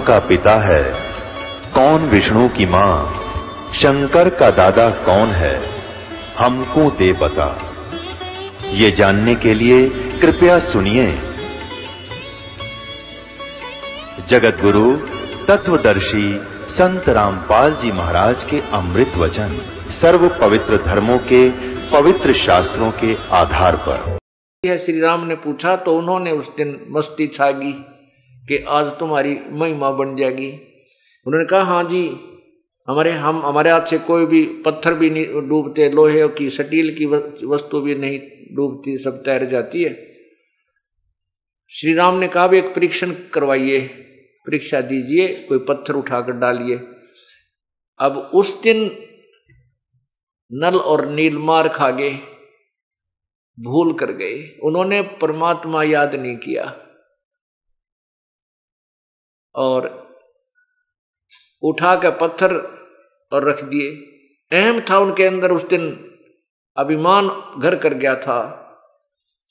का पिता है, कौन विष्णु की मां, शंकर का दादा कौन है, हमको दे बता। ये जानने के लिए कृपया सुनिए। जगत गुरु तत्वदर्शी संत रामपाल जी महाराज के अमृत वचन सर्व पवित्र धर्मों के पवित्र शास्त्रों के आधार पर। यह श्री राम ने पूछा तो उन्होंने उस दिन मस्ती छागी कि आज तुम्हारी महिमा बन जाएगी। उन्होंने कहा हाँ जी, हमारे हाथ से कोई भी पत्थर भी नहीं डूबते, लोहे की स्टील की वस्तु भी नहीं डूबती, सब तैर जाती है। श्री राम ने कहा भी एक परीक्षण करवाइए, परीक्षा दीजिए, कोई पत्थर उठाकर डालिए। अब उस दिन नल और नील मार खा गए, भूल कर गए, उन्होंने परमात्मा याद नहीं किया और उठा के पत्थर और रख दिए। अहम था उनके अंदर, उस दिन अभिमान घर कर गया था।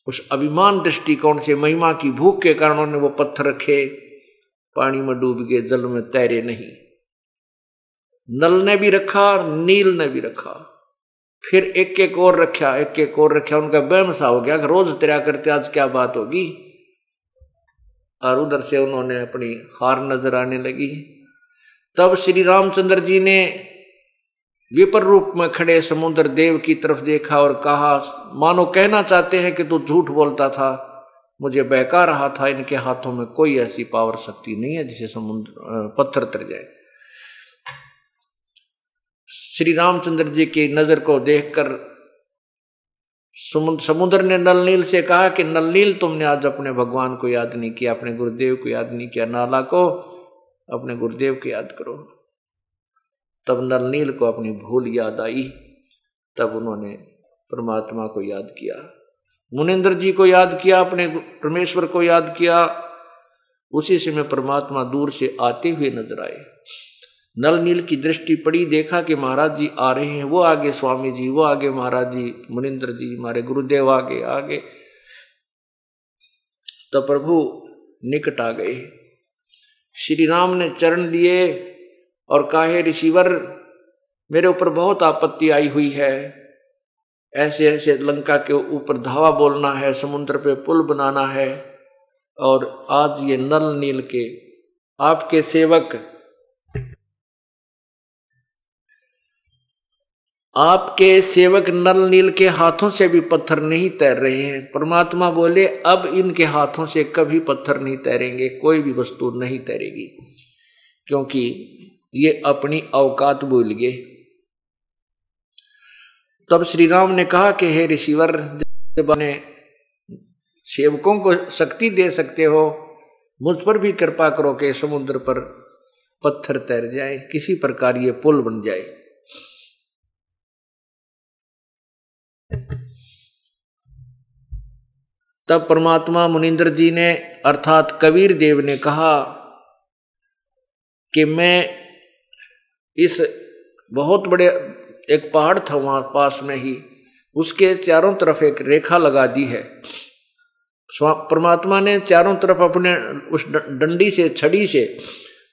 उस अभिमान दृष्टिकोण से महिमा की भूख के कारण उन्होंने वो पत्थर रखे, पानी में डूब गए, जल में तैरे नहीं। नल ने भी रखा, नील ने भी रखा, फिर एक एक और रखा, एक एक और रखा। उनका वहम सा हो गया कि रोज तेरा करते आज क्या बात होगी। और उधर से उन्होंने अपनी हार नजर आने लगी। तब श्री रामचंद्र जी ने विपर रूप में खड़े समुद्र देव की तरफ देखा और कहा, मानो कहना चाहते हैं कि तू झूठ बोलता था, मुझे बहका रहा था, इनके हाथों में कोई ऐसी पावर शक्ति नहीं है जिसे समुद्र पत्थर तर जाए। श्री रामचंद्र जी की नजर को देखकर समुद्र ने नल नील से कहा कि नल नील, तुमने आज अपने भगवान को याद नहीं किया, अपने गुरुदेव को याद नहीं किया, नाला को अपने गुरुदेव को याद करो। तब नल नील को अपनी भूल याद आई, तब उन्होंने परमात्मा को याद किया, मुनिंद्र जी को याद किया, अपने परमेश्वर को याद किया। उसी समय परमात्मा दूर से आते हुए नजर आए। नल नील की दृष्टि पड़ी, देखा कि महाराज जी आ रहे हैं, वो आगे स्वामी जी, वो आगे महाराज जी, मुनिंद्र जी, हमारे गुरुदेव आगे आगे। तो प्रभु निकट आ गए। श्री राम ने चरण लिए और कहा, ऋषिवर, मेरे ऊपर बहुत आपत्ति आई हुई है, ऐसे ऐसे लंका के ऊपर धावा बोलना है, समुद्र पे पुल बनाना है, और आज ये नल नील के आपके सेवक नल नील के हाथों से भी पत्थर नहीं तैर रहे हैं। परमात्मा बोले, अब इनके हाथों से कभी पत्थर नहीं तैरेंगे, कोई भी वस्तु नहीं तैरेगी, क्योंकि ये अपनी औकात भूल गए। तब श्री राम ने कहा कि हे ऋषिवर, जब अपने सेवकों को शक्ति दे सकते हो, मुझ पर भी कृपा करो कि समुद्र पर पत्थर तैर जाए, किसी प्रकार ये पुल बन जाए। तब परमात्मा मुनिंद्र जी ने अर्थात कबीर देव ने कहा कि मैं इस बहुत बड़े एक पहाड़ था वहां पास में ही, उसके चारों तरफ एक रेखा लगा दी है। परमात्मा ने चारों तरफ अपने उस डंडी से, छड़ी से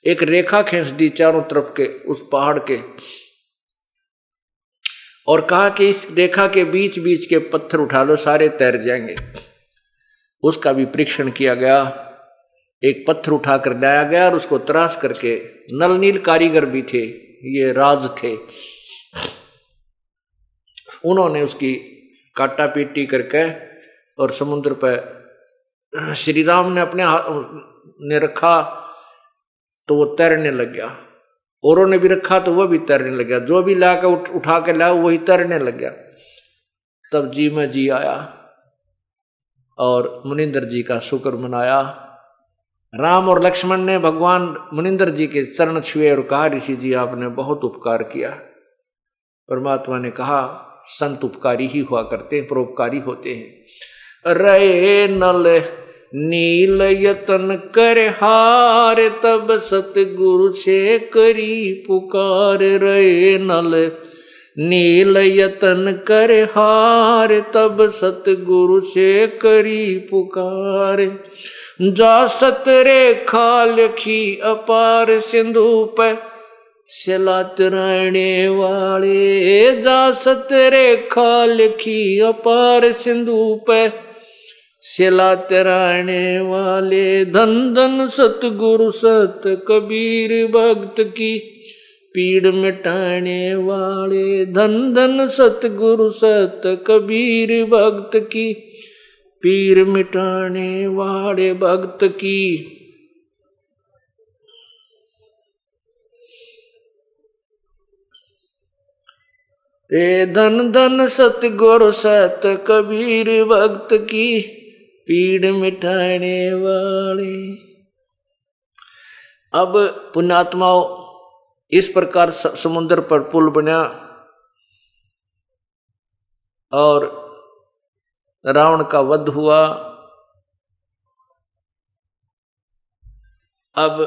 एक रेखा खींच दी चारों तरफ के उस पहाड़ के, और कहा कि इस रेखा के बीच बीच के पत्थर उठा लो, सारे तैर जाएंगे। उसका भी परीक्षण किया गया। एक पत्थर उठाकर लाया गया और उसको तराश करके, नल नील कारीगर भी थे, ये राज थे, उन्होंने उसकी काटा पीटी करके और समुद्र पर श्री राम ने अपने हाथ ने रखा तो वो तैरने लग गया, औरों ने भी रखा तो वह भी तैरने लग गया, जो भी लाकर उठा के लाया वही तैरने लग गया। तब जी में जी आया और मुनिंद्र जी का शुक्र मनाया। राम और लक्ष्मण ने भगवान मुनिंद्र जी के चरण छुए और कहा, ऋषि जी आपने बहुत उपकार किया। परमात्मा ने कहा, संत उपकारी ही हुआ करते हैं, परोपकारी होते हैं। रे नल नील यतन कर हार, तब सतगुरु से करी पुकार। रे नल नील यतन कर हार, तब सतगुरु से करी पुकार। जा सत रेखा लिखी अपार, सिंधु पे सिला तराने वाले। जा सत रेखा लिखी अपार, सिंधु पे सिला तराने वाले। धन धन सतगुरु सत कबीर भक्त की पीड़ मिटाने वाले। धन धन सतगुरु सत कबीर भक्त की पीर मिटाने वाले। भक्त की धन धन सतगुरु सत कबीर भक्त की पीड़ मिटाने वाले। अब पुण्यात्माओं, इस प्रकार समुद्र पर पुल बना और रावण का वध हुआ। अब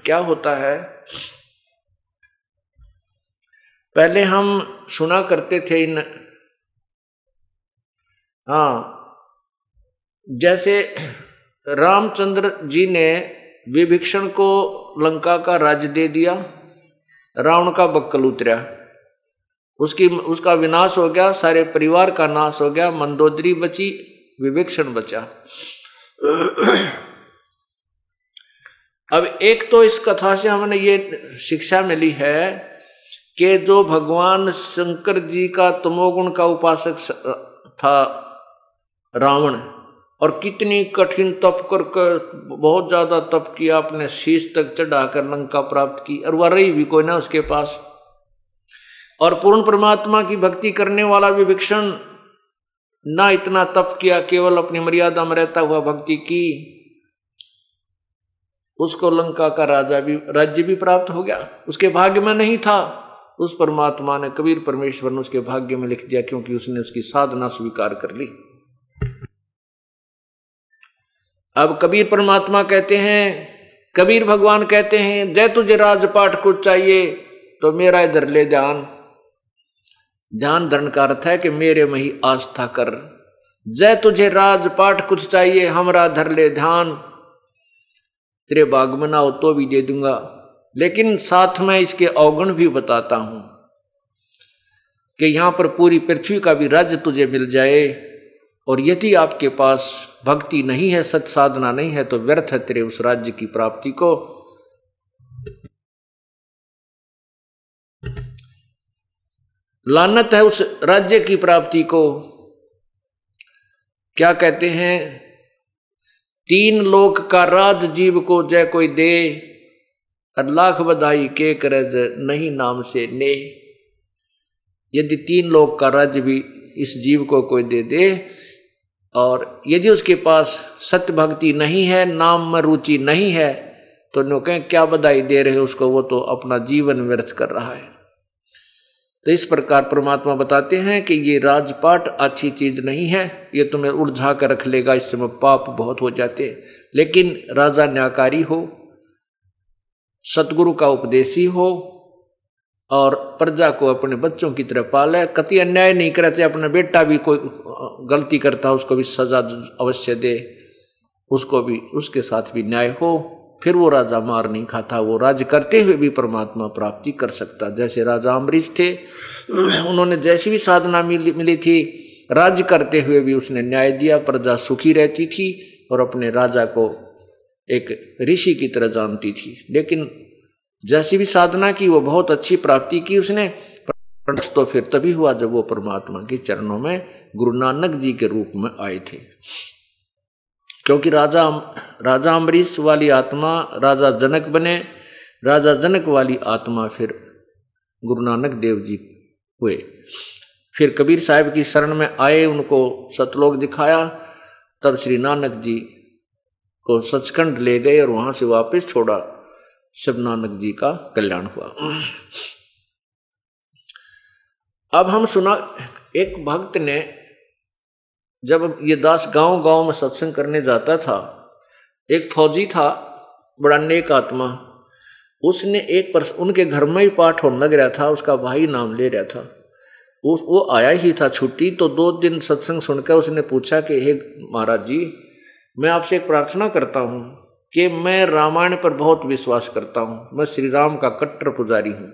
क्या होता है, पहले हम सुना करते थे इन, जैसे रामचंद्र जी ने विभीषण को लंका का राज्य दे दिया, रावण का बक्कल उतरा, उसका विनाश हो गया, सारे परिवार का नाश हो गया, मंदोदरी बची, विभीषण बचा। अब एक तो इस कथा से हमने ये शिक्षा मिली है कि जो भगवान शंकर जी का तमोगुण का उपासक था रावण, और कितनी कठिन तप कर बहुत ज्यादा तप किया, अपने शीश तक चढ़ाकर लंका प्राप्त की, और वह रही भी कोई ना उसके पास। और पूर्ण परमात्मा की भक्ति करने वाला विभीषण ना इतना तप किया, केवल अपनी मर्यादा में रहता हुआ भक्ति की, उसको लंका का राज्य भी प्राप्त हो गया। उसके भाग्य में नहीं था, उस परमात्मा ने, कबीर परमेश्वर ने उसके भाग्य में लिख दिया, क्योंकि उसने उसकी साधना स्वीकार कर ली। अब कबीर परमात्मा कहते हैं, कबीर भगवान कहते हैं, जय तुझे राजपाट कुछ चाहिए तो मेरा इधर ले ध्यान। ध्यान धरण का अर्थ है कि मेरे में ही आस्था कर। जय तुझे राजपाट कुछ चाहिए, हमरा धर ले ध्यान। तेरे बाग में ना हो तो भी दे दूंगा, लेकिन साथ में इसके अवगुण भी बताता हूं कि यहां पर पूरी पृथ्वी का भी राज्य तुझे मिल जाए, और यदि आपके पास भक्ति नहीं है, सत साधना नहीं है, तो व्यर्थ है तेरे उस राज्य की प्राप्ति को। लानत है उस राज्य की प्राप्ति को। क्या कहते हैं, तीन लोक का राज जीव को जय कोई दे, और लाख बधाई के करज नहीं नाम से ने। यदि तीन लोक का राज्य भी इस जीव को कोई दे दे, और यदि उसके पास सत्य भक्ति नहीं है, नाम में रुचि नहीं है, तो नो कहें क्या बधाई दे रहे उसको, वो तो अपना जीवन व्यर्थ कर रहा है। तो इस प्रकार परमात्मा बताते हैं कि ये राजपाट अच्छी चीज नहीं है, ये तुम्हें उलझा कर रख लेगा, इसमें पाप बहुत हो जाते। लेकिन राजा न्यायकारी हो, सतगुरु का उपदेशी हो, और प्रजा को अपने बच्चों की तरह पाले, कति अन्याय नहीं करते। अपना बेटा भी कोई गलती करता, उसको भी सजा अवश्य दे, उसको भी, उसके साथ भी न्याय हो, फिर वो राजा मार नहीं खाता, वो राज्य करते हुए भी परमात्मा प्राप्ति कर सकता। जैसे राजा अम्बरीश थे, उन्होंने जैसी भी साधना मिली थी, राज्य करते हुए भी उसने न्याय दिया, प्रजा सुखी रहती थी और अपने राजा को एक ऋषि की तरह जानती थी। लेकिन जैसी भी साधना की, वो बहुत अच्छी प्राप्ति की उसने, तो फिर तभी हुआ जब वो परमात्मा के चरणों में गुरु नानक जी के रूप में आए थे। क्योंकि राजा अम्बरीश वाली आत्मा राजा जनक बने, राजा जनक वाली आत्मा फिर गुरु नानक देव जी हुए। फिर कबीर साहब की शरण में आए, उनको सतलोक दिखाया, तब श्री नानक जी को सचखंड ले गए और वहां से वापस छोड़ा। सब नानक जी का कल्याण हुआ। अब हम सुना, एक भक्त ने, जब ये दास गांव गांव में सत्संग करने जाता था, एक फौजी था, बड़ा नेक आत्मा, उसने उनके घर में ही पाठ होने लग रहा था, उसका भाई नाम ले रहा था, वो आया ही था छुट्टी, तो 2 दिन सत्संग सुनकर उसने पूछा कि हे महाराज जी, मैं आपसे एक प्रार्थना करता हूँ कि मैं रामायण पर बहुत विश्वास करता हूँ, मैं श्री राम का कट्टर पुजारी हूँ।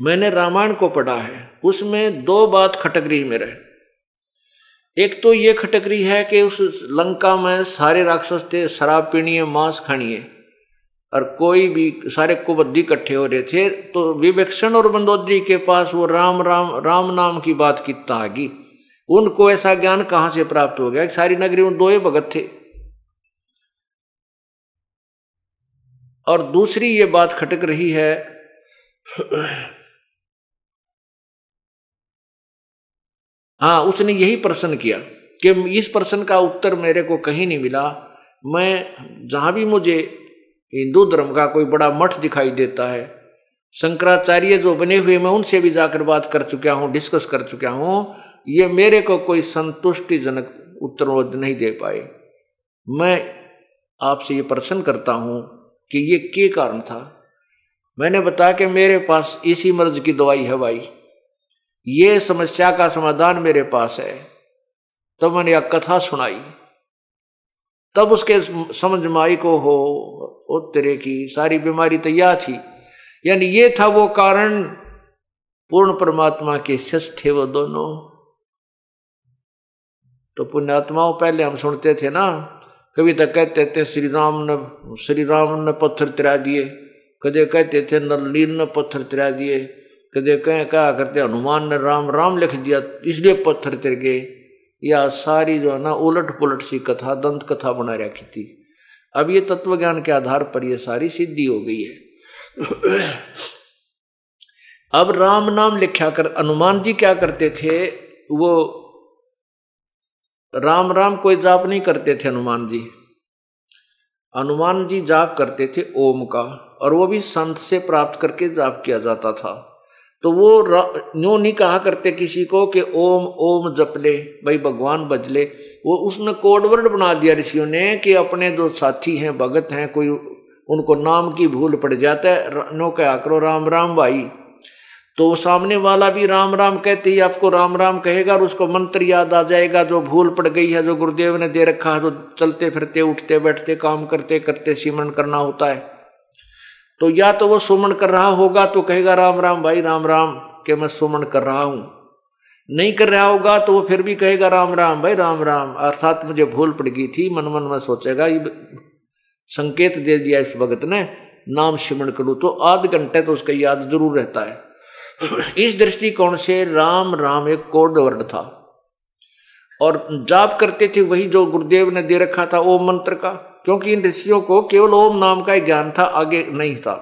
मैंने रामायण को पढ़ा है, उसमें 2 बात खटक रही मेरे। एक तो ये खटक रही है कि उस लंका में सारे राक्षस थे, शराब पीनी है, मांस खानी है, और कोई भी सारे कुबद्दी इकट्ठे हो रहे थे। तो विवेक्षण और मंदोदरी के पास वो राम राम राम नाम की बात कितना आ गई, उनको ऐसा ज्ञान कहां से प्राप्त हो गया? सारी नगरी में 2 ही भगत थे। और दूसरी ये बात खटक रही है, हाँ, उसने यही प्रश्न किया कि इस प्रश्न का उत्तर मेरे को कहीं नहीं मिला। मैं जहां भी मुझे हिंदू धर्म का कोई बड़ा मठ दिखाई देता है, शंकराचार्य जो बने हुए, मैं उनसे भी जाकर बात कर चुका हूं, डिस्कस कर चुका हूं, ये मेरे को कोई संतुष्टिजनक उत्तर नहीं दे पाए। मैं आपसे ये प्रश्न करता हूं कि ये क्या कारण था? मैंने बताया कि मेरे पास इसी मर्ज की दवाई है भाई, ये समस्या का समाधान मेरे पास है। तो मैंने यह कथा सुनाई, तब उसके समझ में आई को हो ओ तेरे की सारी बीमारी तो यह थी, यानी ये था वो कारण। पूर्ण परमात्मा के शिष्य थे वो दोनों। तो पुण्यात्माओं, पहले हम सुनते थे ना, कभी तो कहते थे श्री राम ने पत्थर तिरा दिए, कदे कहते थे नरलीन ने पत्थर तिरा दिए, कदे क्या करते हनुमान ने राम राम लिख दिया इसलिए पत्थर तिर गए। या सारी जो है ना उलट पुलट सी कथा, दंत कथा बना रखी थी। अब ये तत्व ज्ञान के आधार पर ये सारी सिद्धि हो गई है। अब राम नाम लिखा कर हनुमान जी क्या करते थे, वो राम राम कोई जाप नहीं करते थे। हनुमान जी जाप करते थे ओम का, और वो भी संत से प्राप्त करके जाप किया जाता था। तो वो न्यों नहीं कहा करते किसी को कि ओम ओम जप ले भाई भगवान बज ले। वो उसने कोडवर्ड बना दिया ऋषियों ने कि अपने जो साथी हैं, भगत हैं, कोई उनको नाम की भूल पड़ जाता है, नो कहा करो राम राम भाई। तो सामने वाला भी राम राम कहते ही आपको राम राम कहेगा, और उसको मंत्र याद आ जाएगा जो भूल पड़ गई है, जो गुरुदेव ने दे रखा है, जो चलते फिरते उठते बैठते काम करते करते सिमरन करना होता है। तो या तो वो सुमन कर रहा होगा तो कहेगा राम राम भाई राम राम के मैं सुमन कर रहा हूं, नहीं कर रहा होगा तो वो फिर भी कहेगा राम राम भाई राम राम, अर्थात मुझे भूल पड़ गई थी। मन मन में सोचेगा ये संकेत दे दिया इस भगत ने, नाम सिमरन करूं, तो आध घंटे तो उसका याद जरूर रहता है। इस दृष्टिकोण से राम राम एक कोड वर्ड था, और जाप करते थे वही जो गुरुदेव ने दे रखा था ओम मंत्र का, क्योंकि इन ऋषियों को केवल ओम नाम का ही ज्ञान था, आगे नहीं था।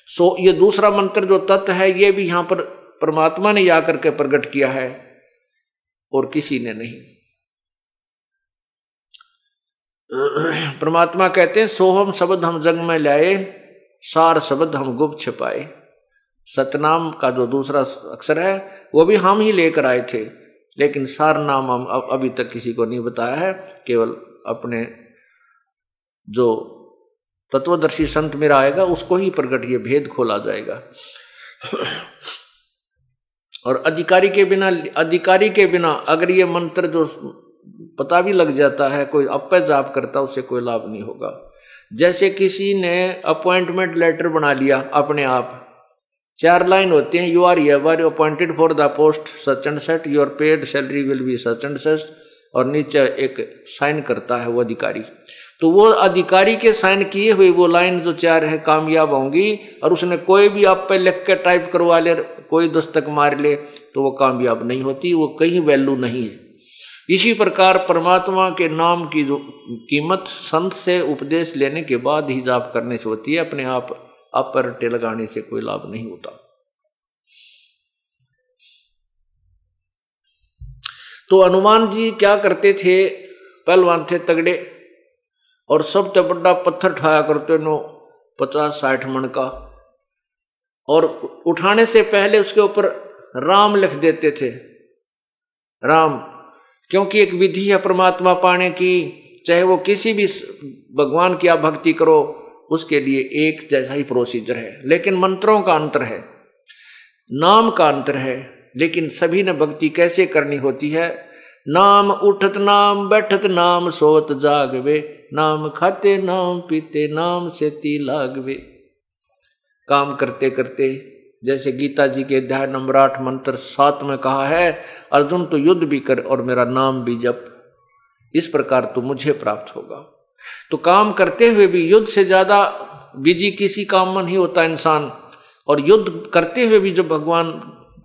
सो ये दूसरा मंत्र जो तत्व है, ये भी यहां पर परमात्मा ने आकर के प्रकट किया है और किसी ने नहीं। परमात्मा कहते हैं सोहम शब्द हम जग में लाए, सार शब्द हम गुप्त छिपाए। सतनाम का जो दूसरा अक्षर है वो भी हम ही लेकर आए थे, लेकिन सार नाम हम अभी तक किसी को नहीं बताया है। केवल अपने जो तत्वदर्शी संत मेरा आएगा उसको ही प्रकट ये भेद खोला जाएगा। और अधिकारी के बिना अगर ये मंत्र जो पता भी लग जाता है, कोई अपे जाप करता उससे कोई लाभ नहीं होगा। जैसे किसी ने अपॉइंटमेंट लेटर बना लिया अपने आप, 4 लाइन होते हैं, you are hereby appointed for the post such and such, your paid salary will be such and such, और नीचे एक साइन करता है वो अधिकारी। तो वो अधिकारी के साइन किए हुए वो लाइन जो 4 है कामयाब होंगी, और उसने कोई भी आप पे लिख के टाइप करवा ले, कोई दस्तक मार ले, तो वो कामयाब नहीं होती, वो कहीं वैल्यू नहीं है। इसी प्रकार परमात्मा के नाम की जो कीमत संत से उपदेश लेने के बाद ही जाप करने से होती है, अपने आप पर रट्टे लगाने से कोई लाभ नहीं होता। तो हनुमान जी क्या करते थे, पहलवान थे तगड़े, और सबसे बड़ा पत्थर उठाया करते नो 50-60 मन का, और उठाने से पहले उसके ऊपर राम लिख देते थे। राम, क्योंकि एक विधि है परमात्मा पाने की, चाहे वो किसी भी भगवान की आप भक्ति करो उसके लिए एक जैसा ही प्रोसीजर है, लेकिन मंत्रों का अंतर है। नाम का अंतर है, लेकिन सभी ने भक्ति कैसे करनी होती है। नाम उठत नाम बैठत नाम सोत जागवे, नाम खाते नाम पीते नाम से ती लागवे। काम करते करते, जैसे गीता जी के अध्याय नंबर 8 मंत्र 7 में कहा है, अर्जुन तो युद्ध भी कर और मेरा नाम भी जप, इस प्रकार तो मुझे प्राप्त होगा। तो काम करते हुए भी युद्ध से ज्यादा बिजी किसी काम में नहीं होता इंसान, और युद्ध करते हुए भी जब भगवान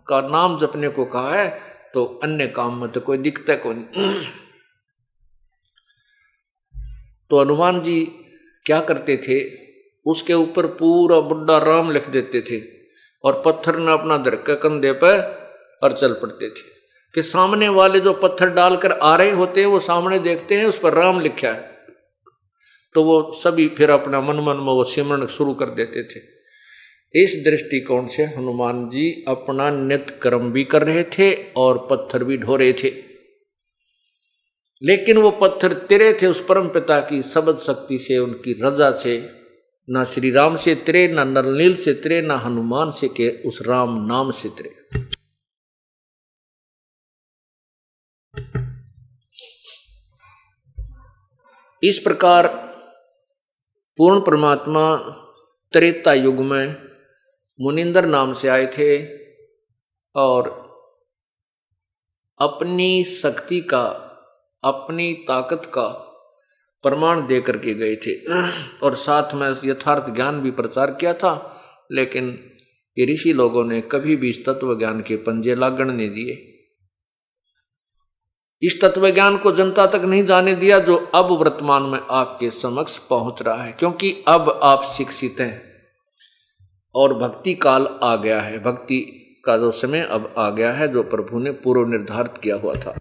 का नाम जपने को कहा है तो अन्य काम में तो कोई दिक्कत को नहीं। तो हनुमान जी क्या करते थे, उसके ऊपर पूरा बुड्ढा राम लिख देते थे और पत्थर ने अपना धरके कंधे पर और चल पड़ते थे कि सामने वाले जो पत्थर डालकर आ रहे होते हैं वो सामने देखते हैं उस पर राम लिखा है, तो वो सभी फिर अपना मन मन में वो सिमरण शुरू कर देते थे। इस दृष्टिकोण से हनुमान जी अपना नित्य कर्म भी कर रहे थे और पत्थर भी ढो रहे थे, लेकिन वो पत्थर तिरे थे उस परम पिता की शब्द शक्ति से, उनकी रजा से। ना श्री राम से तिरे, ना नरनील से तिरे, ना हनुमान से के उस राम नाम से तिरे। इस प्रकार पूर्ण परमात्मा त्रेता युग में मुनिंदर नाम से आए थे और अपनी शक्ति का, अपनी ताकत का प्रमाण दे करके गए थे और साथ में यथार्थ ज्ञान भी प्रचार किया था। लेकिन ये ऋषि लोगों ने कभी भी इस तत्व ज्ञान के पंजे लागण नहीं दिए, इस तत्व ज्ञान को जनता तक नहीं जाने दिया जो अब वर्तमान में आपके समक्ष पहुंच रहा है, क्योंकि अब आप शिक्षित हैं और भक्ति काल आ गया है। भक्ति का जो समय अब आ गया है जो प्रभु ने पूर्व निर्धारित किया हुआ था।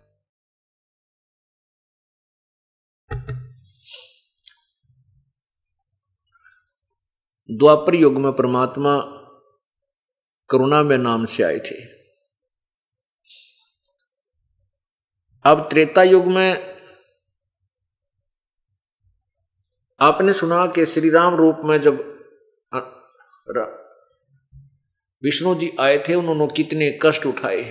द्वापर युग में परमात्मा करुणा में नाम से आए थे। अब त्रेता युग में आपने सुना कि श्री राम रूप में जब विष्णु जी आए थे उन्होंने कितने कष्ट उठाए।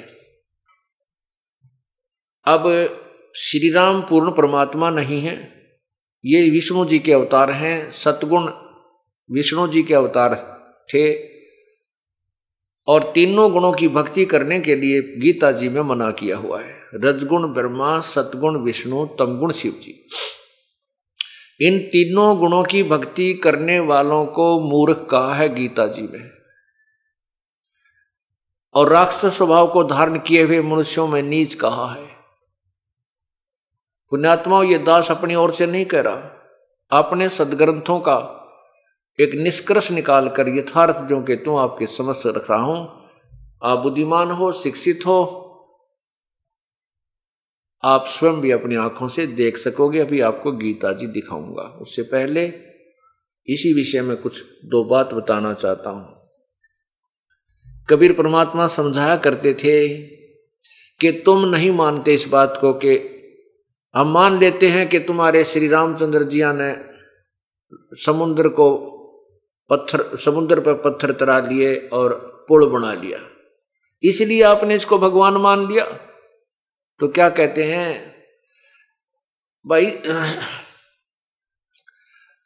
अब श्री राम पूर्ण परमात्मा नहीं है, ये विष्णु जी के अवतार हैं। सतगुण विष्णु जी के अवतार थे और तीनों गुणों की भक्ति करने के लिए गीता जी में मना किया हुआ है। रजगुण ब्रह्मा, सतगुण विष्णु, तमगुण शिव जी। इन तीनों गुणों की भक्ति करने वालों को मूर्ख कहा है गीता जी में, और राक्षस स्वभाव को धारण किए हुए मनुष्यों में नीच कहा है। पुण्यात्माओं, ये दास अपनी ओर से नहीं कह रहा, अपने सदग्रंथों का एक निष्कर्ष निकाल कर यथार्थ जो कि तुम आपके समझ से रख रहा हूं। आप बुद्धिमान हो, शिक्षित हो, आप स्वयं भी अपनी आंखों से देख सकोगे। अभी आपको गीता जी दिखाऊंगा, उससे पहले इसी विषय में कुछ दो बात बताना चाहता हूं। कबीर परमात्मा समझाया करते थे कि तुम नहीं मानते इस बात को कि हम मान लेते हैं कि तुम्हारे श्री रामचंद्र जिया ने समुद्र पर पत्थर तरा लिए और पुल बना लिया, इसलिए आपने इसको भगवान मान लिया। तो क्या कहते हैं भाई,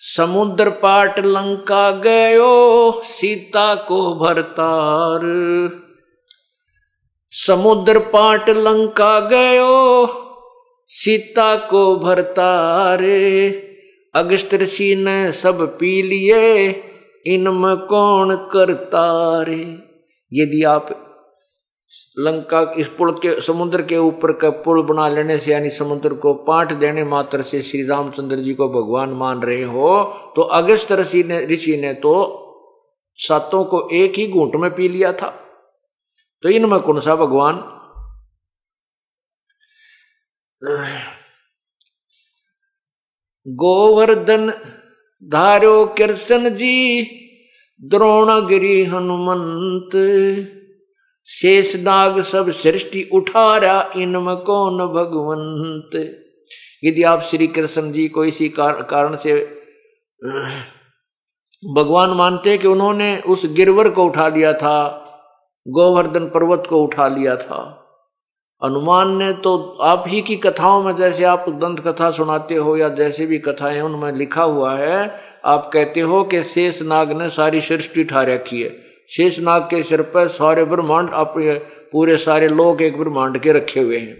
समुद्र पाट लंका गयो सीता को भरतार, समुद्र पाट लंका गयो सीता को भरतारे, अगस्त ऋषि ने सब पी लिए इनमें कौन करता रे। यदि आप लंका इस पुल के समुद्र के ऊपर का पुल बना लेने से, यानी समुद्र को पाट देने मात्र से श्री रामचंद्र जी को भगवान मान रहे हो, तो अगस्त ऋषि ने तो सातों को एक ही घूंट में पी लिया था, तो इनमें कौन सा भगवान। गोवर्धन धारो कृष्ण जी द्रोणगिरी हनुमंत, शेष नाग सब सृष्टि उठारा इनमें कौन भगवंत। यदि आप श्री कृष्ण जी को इसी कारण से भगवान मानते कि उन्होंने उस गिरवर को उठा लिया था, गोवर्धन पर्वत को उठा लिया था। हनुमान ने तो आप ही की कथाओं में, जैसे आप दंत कथा सुनाते हो या जैसे भी कथाएं उनमें लिखा हुआ है, आप कहते हो कि शेष नाग ने सारी सृष्टि उठा रखी है। शेष नाग के सिर पर सारे ब्रह्मांड, आप पूरे सारे लोग एक ब्रह्मांड के रखे हुए हैं।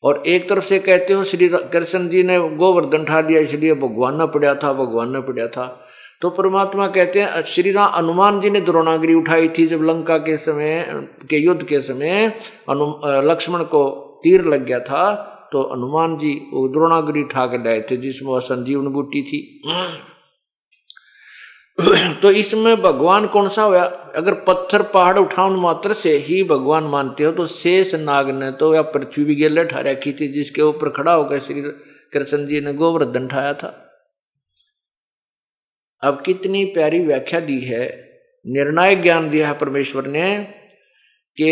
और एक तरफ से कहते हो श्री कृष्ण जी ने गोवर्धन उठा लिया, इसलिए भगवान न पड़ा था, भगवान न पड़ा था। तो परमात्मा कहते हैं श्री राम हनुमान जी ने द्रोणागिरी उठाई थी जब लंका के समय के युद्ध के समय लक्ष्मण को तीर लग गया था, तो हनुमान जी वो द्रोणागिरी उठा के लाए थे जिसमें वह संजीवन बूटी थी। तो इसमें भगवान कौन सा हुआ? अगर पत्थर पहाड़ उठाउन मात्र से ही भगवान मानते हो तो शेष नाग ने तो या पृथ्वी भी गेले उठा रखी थी, जिसके ऊपर खड़ा होकर श्री कृष्ण जी ने गोवर्धन उठाया था। अब कितनी प्यारी व्याख्या दी है, निर्णायक ज्ञान दिया है परमेश्वर ने कि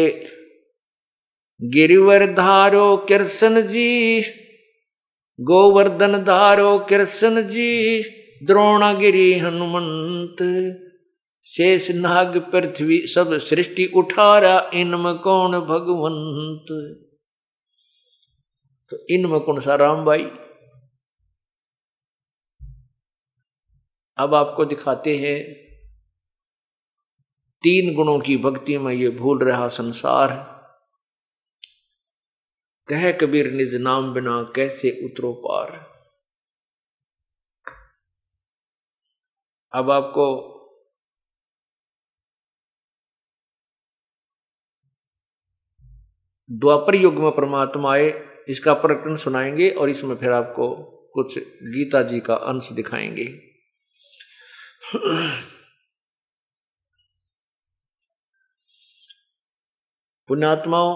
गिरिवर धारो कृष्ण जी, गोवर्धन धारो कृष्ण जी, द्रोणागिरी हनुमंत, शेष नाग पृथ्वी सब सृष्टि उठारा, इनमें कौन भगवंत। तो इनमें कौन सा राम भाई? अब आपको दिखाते हैं 3 गुणों की भक्ति में ये भूल रहा संसार। कह कबीर निज नाम बिना कैसे उतरो पार। अब आपको द्वापर युग में परमात्मा आए, इसका प्रकरण सुनाएंगे और इसमें फिर आपको कुछ गीता जी का अंश दिखाएंगे। पुण्यात्माओं,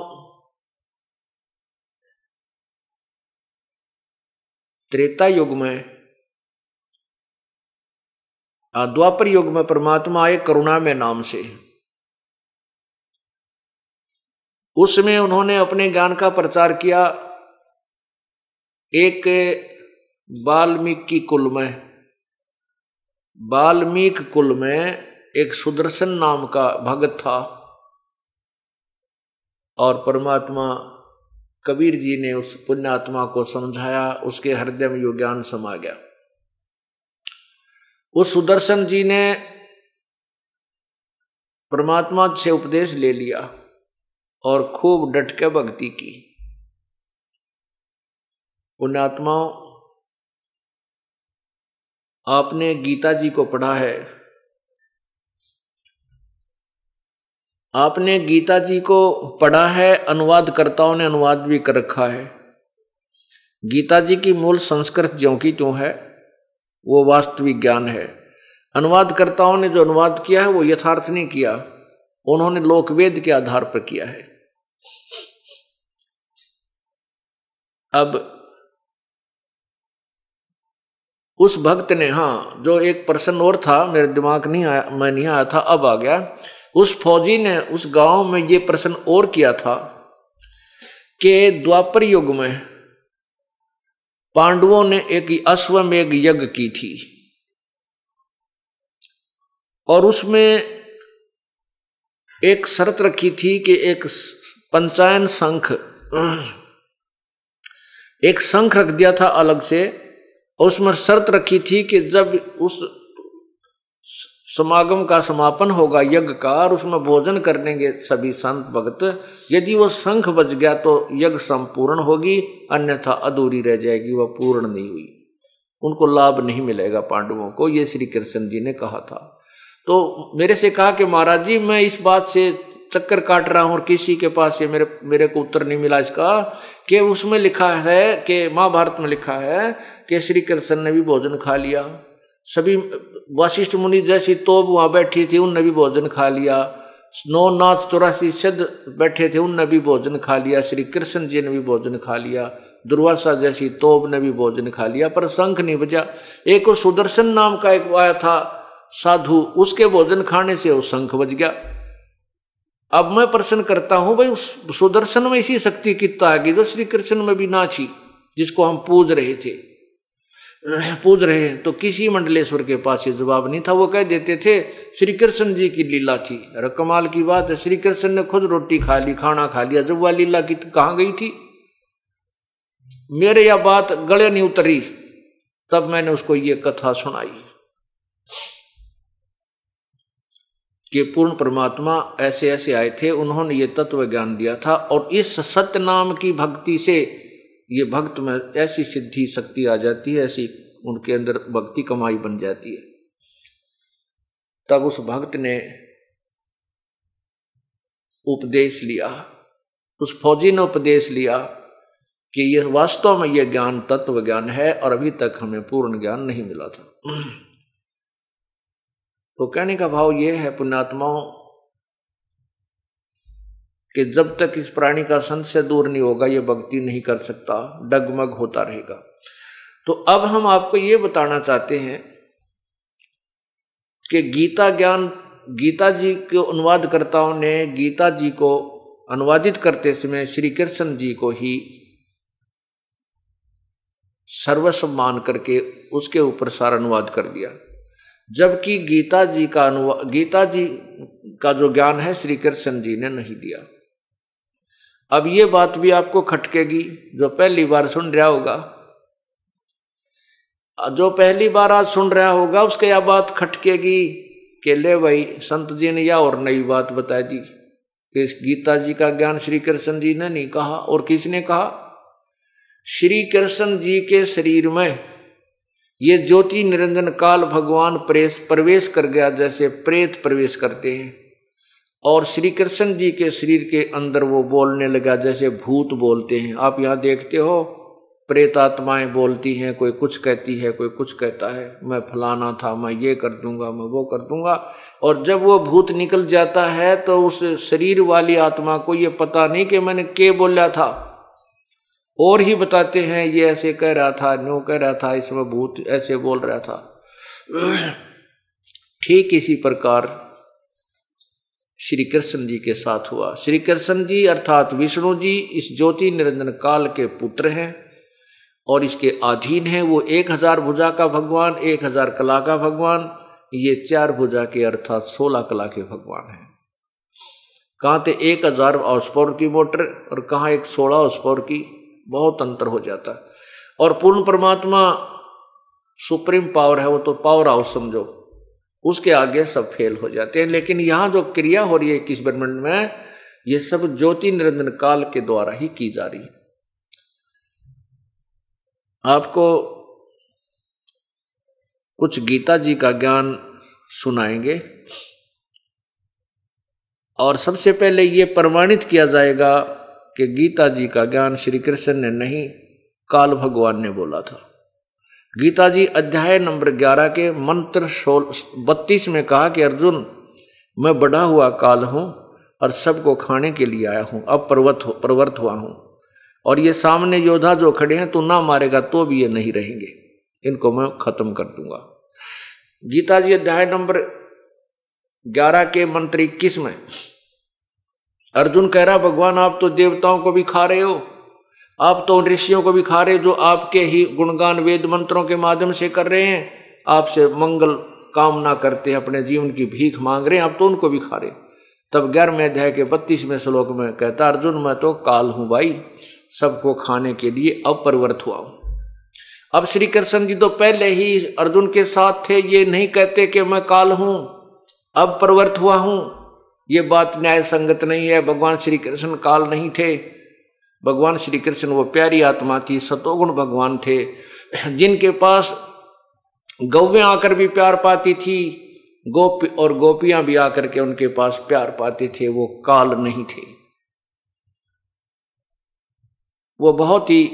त्रेता युग में, द्वापर युग में परमात्मा आए करुणा में नाम से। उसमें उन्होंने अपने ज्ञान का प्रचार किया। एक वाल्मीकि कुल में एक सुदर्शन नाम का भगत था और परमात्मा कबीर जी ने उस पुण्यात्मा को समझाया, उसके हृदय में यो ज्ञान समा गया। उस सुदर्शन जी ने परमात्मा से उपदेश ले लिया और खूब डट के भक्ति की। पुण्यात्माओं, आपने गीता जी को पढ़ा है, आपने गीता जी को पढ़ा है, अनुवादकर्ताओं ने अनुवाद भी कर रखा है। गीता जी की मूल संस्कृत ज्यों की त्यों है, वो वास्तविक ज्ञान है। अनुवादकर्ताओं ने जो अनुवाद किया है वो यथार्थ नहीं किया, उन्होंने लोकवेद के आधार पर किया है। अब उस भक्त ने, हाँ, जो एक प्रश्न और था मेरे दिमाग नहीं आया, मैं नहीं आया था, अब आ गया। उस फौजी ने उस गांव में ये प्रश्न और किया था कि द्वापर युग में पांडवों ने एक अश्वमेध यज्ञ की थी और उसमें एक शर्त रखी थी कि एक पंचायन शंख, एक शंख रख दिया था अलग से, और उसमें शर्त रखी थी कि जब उस समागम का समापन होगा यज्ञ का और उसमें भोजन करेंगे सभी संत भक्त, यदि वो शंख बज गया तो यज्ञ संपूर्ण होगी, अन्यथा अधूरी रह जाएगी, वह पूर्ण नहीं हुई, उनको लाभ नहीं मिलेगा पांडवों को। ये श्री कृष्ण जी ने कहा था। तो मेरे से कहा कि महाराज जी, मैं इस बात से चक्कर काट रहा हूं और किसी के पास से मेरे को उत्तर नहीं मिला इसका, कि उसमें लिखा है कि महाभारत में लिखा है कि श्री कृष्ण ने भी भोजन खा लिया, सभी वशिष्ठ मुनि जैसी तोब वहां बैठी थी उनने भी भोजन खा लिया, 9 नाथ 84 सिद्ध बैठे थे उनने भी भोजन खा लिया, श्री कृष्ण जी ने भी भोजन खा लिया, दुर्वासा जैसी तोब ने भी भोजन खा लिया, पर शंख नहीं बजा। एक वो सुदर्शन नाम का एक आया था साधु, उसके भोजन खाने से वो शंख बज गया। अब मैं प्रश्न करता हूं, भाई उस सुदर्शन में इसी शक्ति कितना है कि जो श्री कृष्ण में भी ना थी, जिसको हम पूज रहे थे। पूज रहे हैं, तो किसी मंडलेश्वर के पास ये जवाब नहीं था। वो कह देते थे श्री कृष्ण जी की लीला थी। अरे कमाल की बात है, श्री कृष्ण ने खुद रोटी खा ली, खाना खा लिया, जब वह लीला की कहाँ गई थी? मेरे यह बात गले नहीं उतरी, तब मैंने उसको ये कथा सुनाई कि पूर्ण परमात्मा ऐसे ऐसे आए थे, उन्होंने ये तत्व ज्ञान दिया था, और इस सत्य नाम की भक्ति से ये भक्त में ऐसी सिद्धि शक्ति आ जाती है, ऐसी उनके अंदर भक्ति कमाई बन जाती है। तब उस भक्त ने उपदेश लिया, उस फौजी ने उपदेश लिया कि ये वास्तव में ये ज्ञान तत्व ज्ञान है और अभी तक हमें पूर्ण ज्ञान नहीं मिला था। तो कहने का भाव ये है पुण्यात्माओं कि जब तक इस प्राणी का संशय दूर नहीं होगा ये भक्ति नहीं कर सकता, डगमग होता रहेगा। तो अब हम आपको ये बताना चाहते हैं कि गीता ज्ञान, गीता जी के अनुवादकर्ताओं ने गीता जी को अनुवादित करते समय श्री कृष्ण जी को ही सर्वस्व मान करके उसके ऊपर सारा अनुवाद कर दिया, जबकि गीता जी का जो ज्ञान है श्री कृष्ण जी ने नहीं दिया। अब ये बात भी आपको खटकेगी, जो पहली बार सुन रहा होगा, जो पहली बार आज सुन रहा होगा उसके यह बात खटकेगी कि ले भाई संत जी ने या और नई बात बता दी कि गीता जी का ज्ञान श्री कृष्ण जी ने नहीं कहा। और किसने कहा? श्री कृष्ण जी के शरीर में ये ज्योति निरंजन काल भगवान प्रवेश कर गया, जैसे प्रेत प्रवेश करते हैं, और श्री कृष्ण जी के शरीर के अंदर वो बोलने लगा जैसे भूत बोलते हैं। आप यहाँ देखते हो प्रेत आत्माएं बोलती हैं, कोई कुछ कहती है, कोई कुछ कहता है, मैं फलाना था, मैं ये कर दूंगा, मैं वो कर दूंगा। और जब वो भूत निकल जाता है तो उस शरीर वाली आत्मा को ये पता नहीं कि मैंने क्या बोला था, और ही बताते हैं ये ऐसे कह रहा था, न्यू कह रहा था, इसमें भूत ऐसे बोल रहा था। ठीक इसी प्रकार श्री कृष्ण जी के साथ हुआ। श्री कृष्ण जी अर्थात विष्णु जी इस ज्योति निरंजन काल के पुत्र हैं और इसके अधीन हैं। वो 1000 भुजा का भगवान, 1000 कला का भगवान, ये 4 भुजा के अर्थात 16 कला के भगवान हैं। कहाँ थे 1000 हॉर्स पावर की मोटर और कहाँ एक 16 हॉर्स पावर की, बहुत अंतर हो जाता है। और पूर्ण परमात्मा सुप्रीम पावर है, वो तो पावर हाउस समझो, उसके आगे सब फेल हो जाते हैं। लेकिन यहाँ जो क्रिया हो रही है 21 ब्रह्मांड में, ये सब ज्योति निरंजन काल के द्वारा ही की जा रही है। आपको कुछ गीता जी का ज्ञान सुनाएंगे और सबसे पहले ये प्रमाणित किया जाएगा कि गीता जी का ज्ञान श्री कृष्ण ने नहीं, काल भगवान ने बोला था। गीता जी अध्याय नंबर 11 के मंत्र 32 में कहा कि अर्जुन, मैं बढ़ा हुआ काल हूं और सबको खाने के लिए आया हूं, अब प्रवृत्त हुआ हूं, और ये सामने योद्धा जो खड़े हैं तू ना मारेगा तो भी ये नहीं रहेंगे, इनको मैं खत्म कर दूंगा। गीता जी अध्याय नंबर 11 के मंत्र 21 में अर्जुन कह रहा, भगवान आप तो देवताओं को भी खा रहे हो, आप तो ऋषियों को भी खा रहे हो जो आपके ही गुणगान वेद मंत्रों के माध्यम से कर रहे हैं, आपसे मंगल कामना करते हैं, अपने जीवन की भीख मांग रहे हैं, आप तो उनको भी खा रहे। तब 11वें अध्याय के 32वें श्लोक में कहता, अर्जुन मैं तो काल हूं भाई, सबको खाने के लिए अब प्रवृत्त हुआ हूं। अब श्री कृष्ण जी तो पहले ही अर्जुन के साथ थे, ये नहीं कहते कि मैं काल हूं अब प्रवृत्त हुआ हूं, ये बात न्याय संगत नहीं है। भगवान श्री कृष्ण काल नहीं थे, भगवान श्री कृष्ण वो प्यारी आत्मा थी, सतोगुण भगवान थे, जिनके पास गौवें आकर भी प्यार पाती थी, और गोपियां भी आकर के उनके पास प्यार पाते थे। वो काल नहीं थे, वो बहुत ही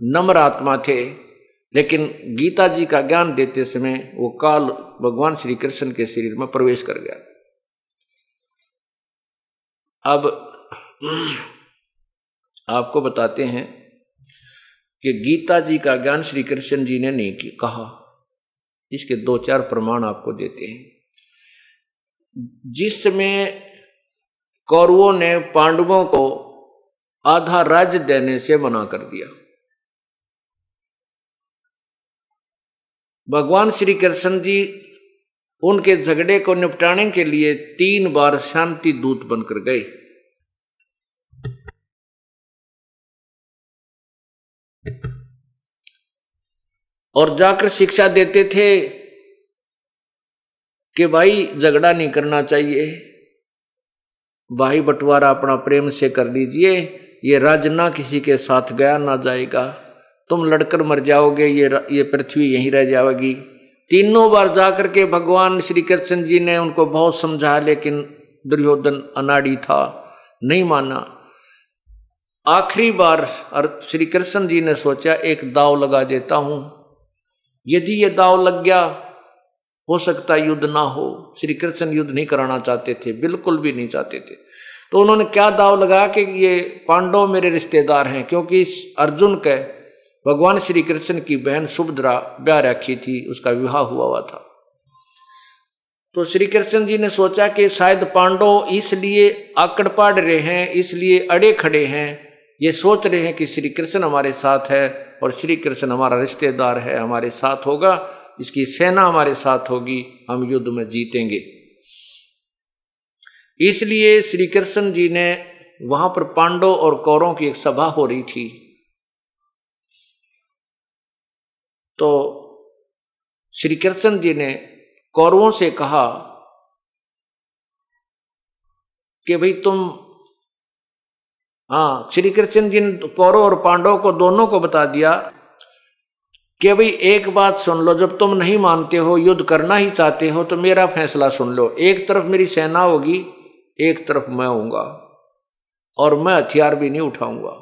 नम्र आत्मा थे। लेकिन गीता जी का ज्ञान देते समय वो काल भगवान श्री कृष्ण के शरीर में प्रवेश कर गया। अब आपको बताते हैं कि गीता जी का ज्ञान श्री कृष्ण जी ने नहीं कहा, इसके 2-4 प्रमाण आपको देते हैं। जिसमें कौरवों ने पांडवों को आधा राज्य देने से मना कर दिया, भगवान श्री कृष्ण जी उनके झगड़े को निपटाने के लिए 3 बार शांति दूत बनकर गए। और जाकर शिक्षा देते थे कि भाई झगड़ा नहीं करना चाहिए, भाई बंटवारा अपना प्रेम से कर लीजिए, ये राज्य ना किसी के साथ गया ना जाएगा, तुम लड़कर मर जाओगे, ये पृथ्वी यहीं रह जाएगी। 3 बार जाकर के भगवान श्री कृष्ण जी ने उनको बहुत समझाया, लेकिन दुर्योधन अनाड़ी था, नहीं माना। आखिरी बार श्री कृष्ण जी ने सोचा एक दांव लगा देता हूं, यदि ये दांव लग गया हो सकता युद्ध ना हो। श्री कृष्ण युद्ध नहीं कराना चाहते थे, बिल्कुल भी नहीं चाहते थे। तो उन्होंने क्या दांव लगा कि ये पांडव मेरे रिश्तेदार हैं, क्योंकि अर्जुन के भगवान श्री कृष्ण की बहन सुभद्रा ब्याह रखी थी, उसका विवाह हुआ था। तो श्री कृष्ण जी ने सोचा कि शायद पांडव इसलिए आकड़ पाड़ रहे हैं, इसलिए अड़े खड़े हैं, ये सोच रहे हैं कि श्री कृष्ण हमारे साथ है और श्री कृष्ण हमारा रिश्तेदार है, हमारे साथ होगा, इसकी सेना हमारे साथ होगी, हम युद्ध में जीतेंगे। इसलिए श्री कृष्ण जी ने वहां पर पांडव और कौरवों की एक सभा हो रही थी। तो श्री कृष्ण जी ने कौरवों से कहा कि भाई तुम, श्री कृष्ण जी ने कौरव और पांडव को दोनों को बता दिया कि भाई एक बात सुन लो, जब तुम नहीं मानते हो, युद्ध करना ही चाहते हो, तो मेरा फैसला सुन लो। एक तरफ मेरी सेना होगी, एक तरफ मैं होऊंगा, और मैं हथियार भी नहीं उठाऊंगा।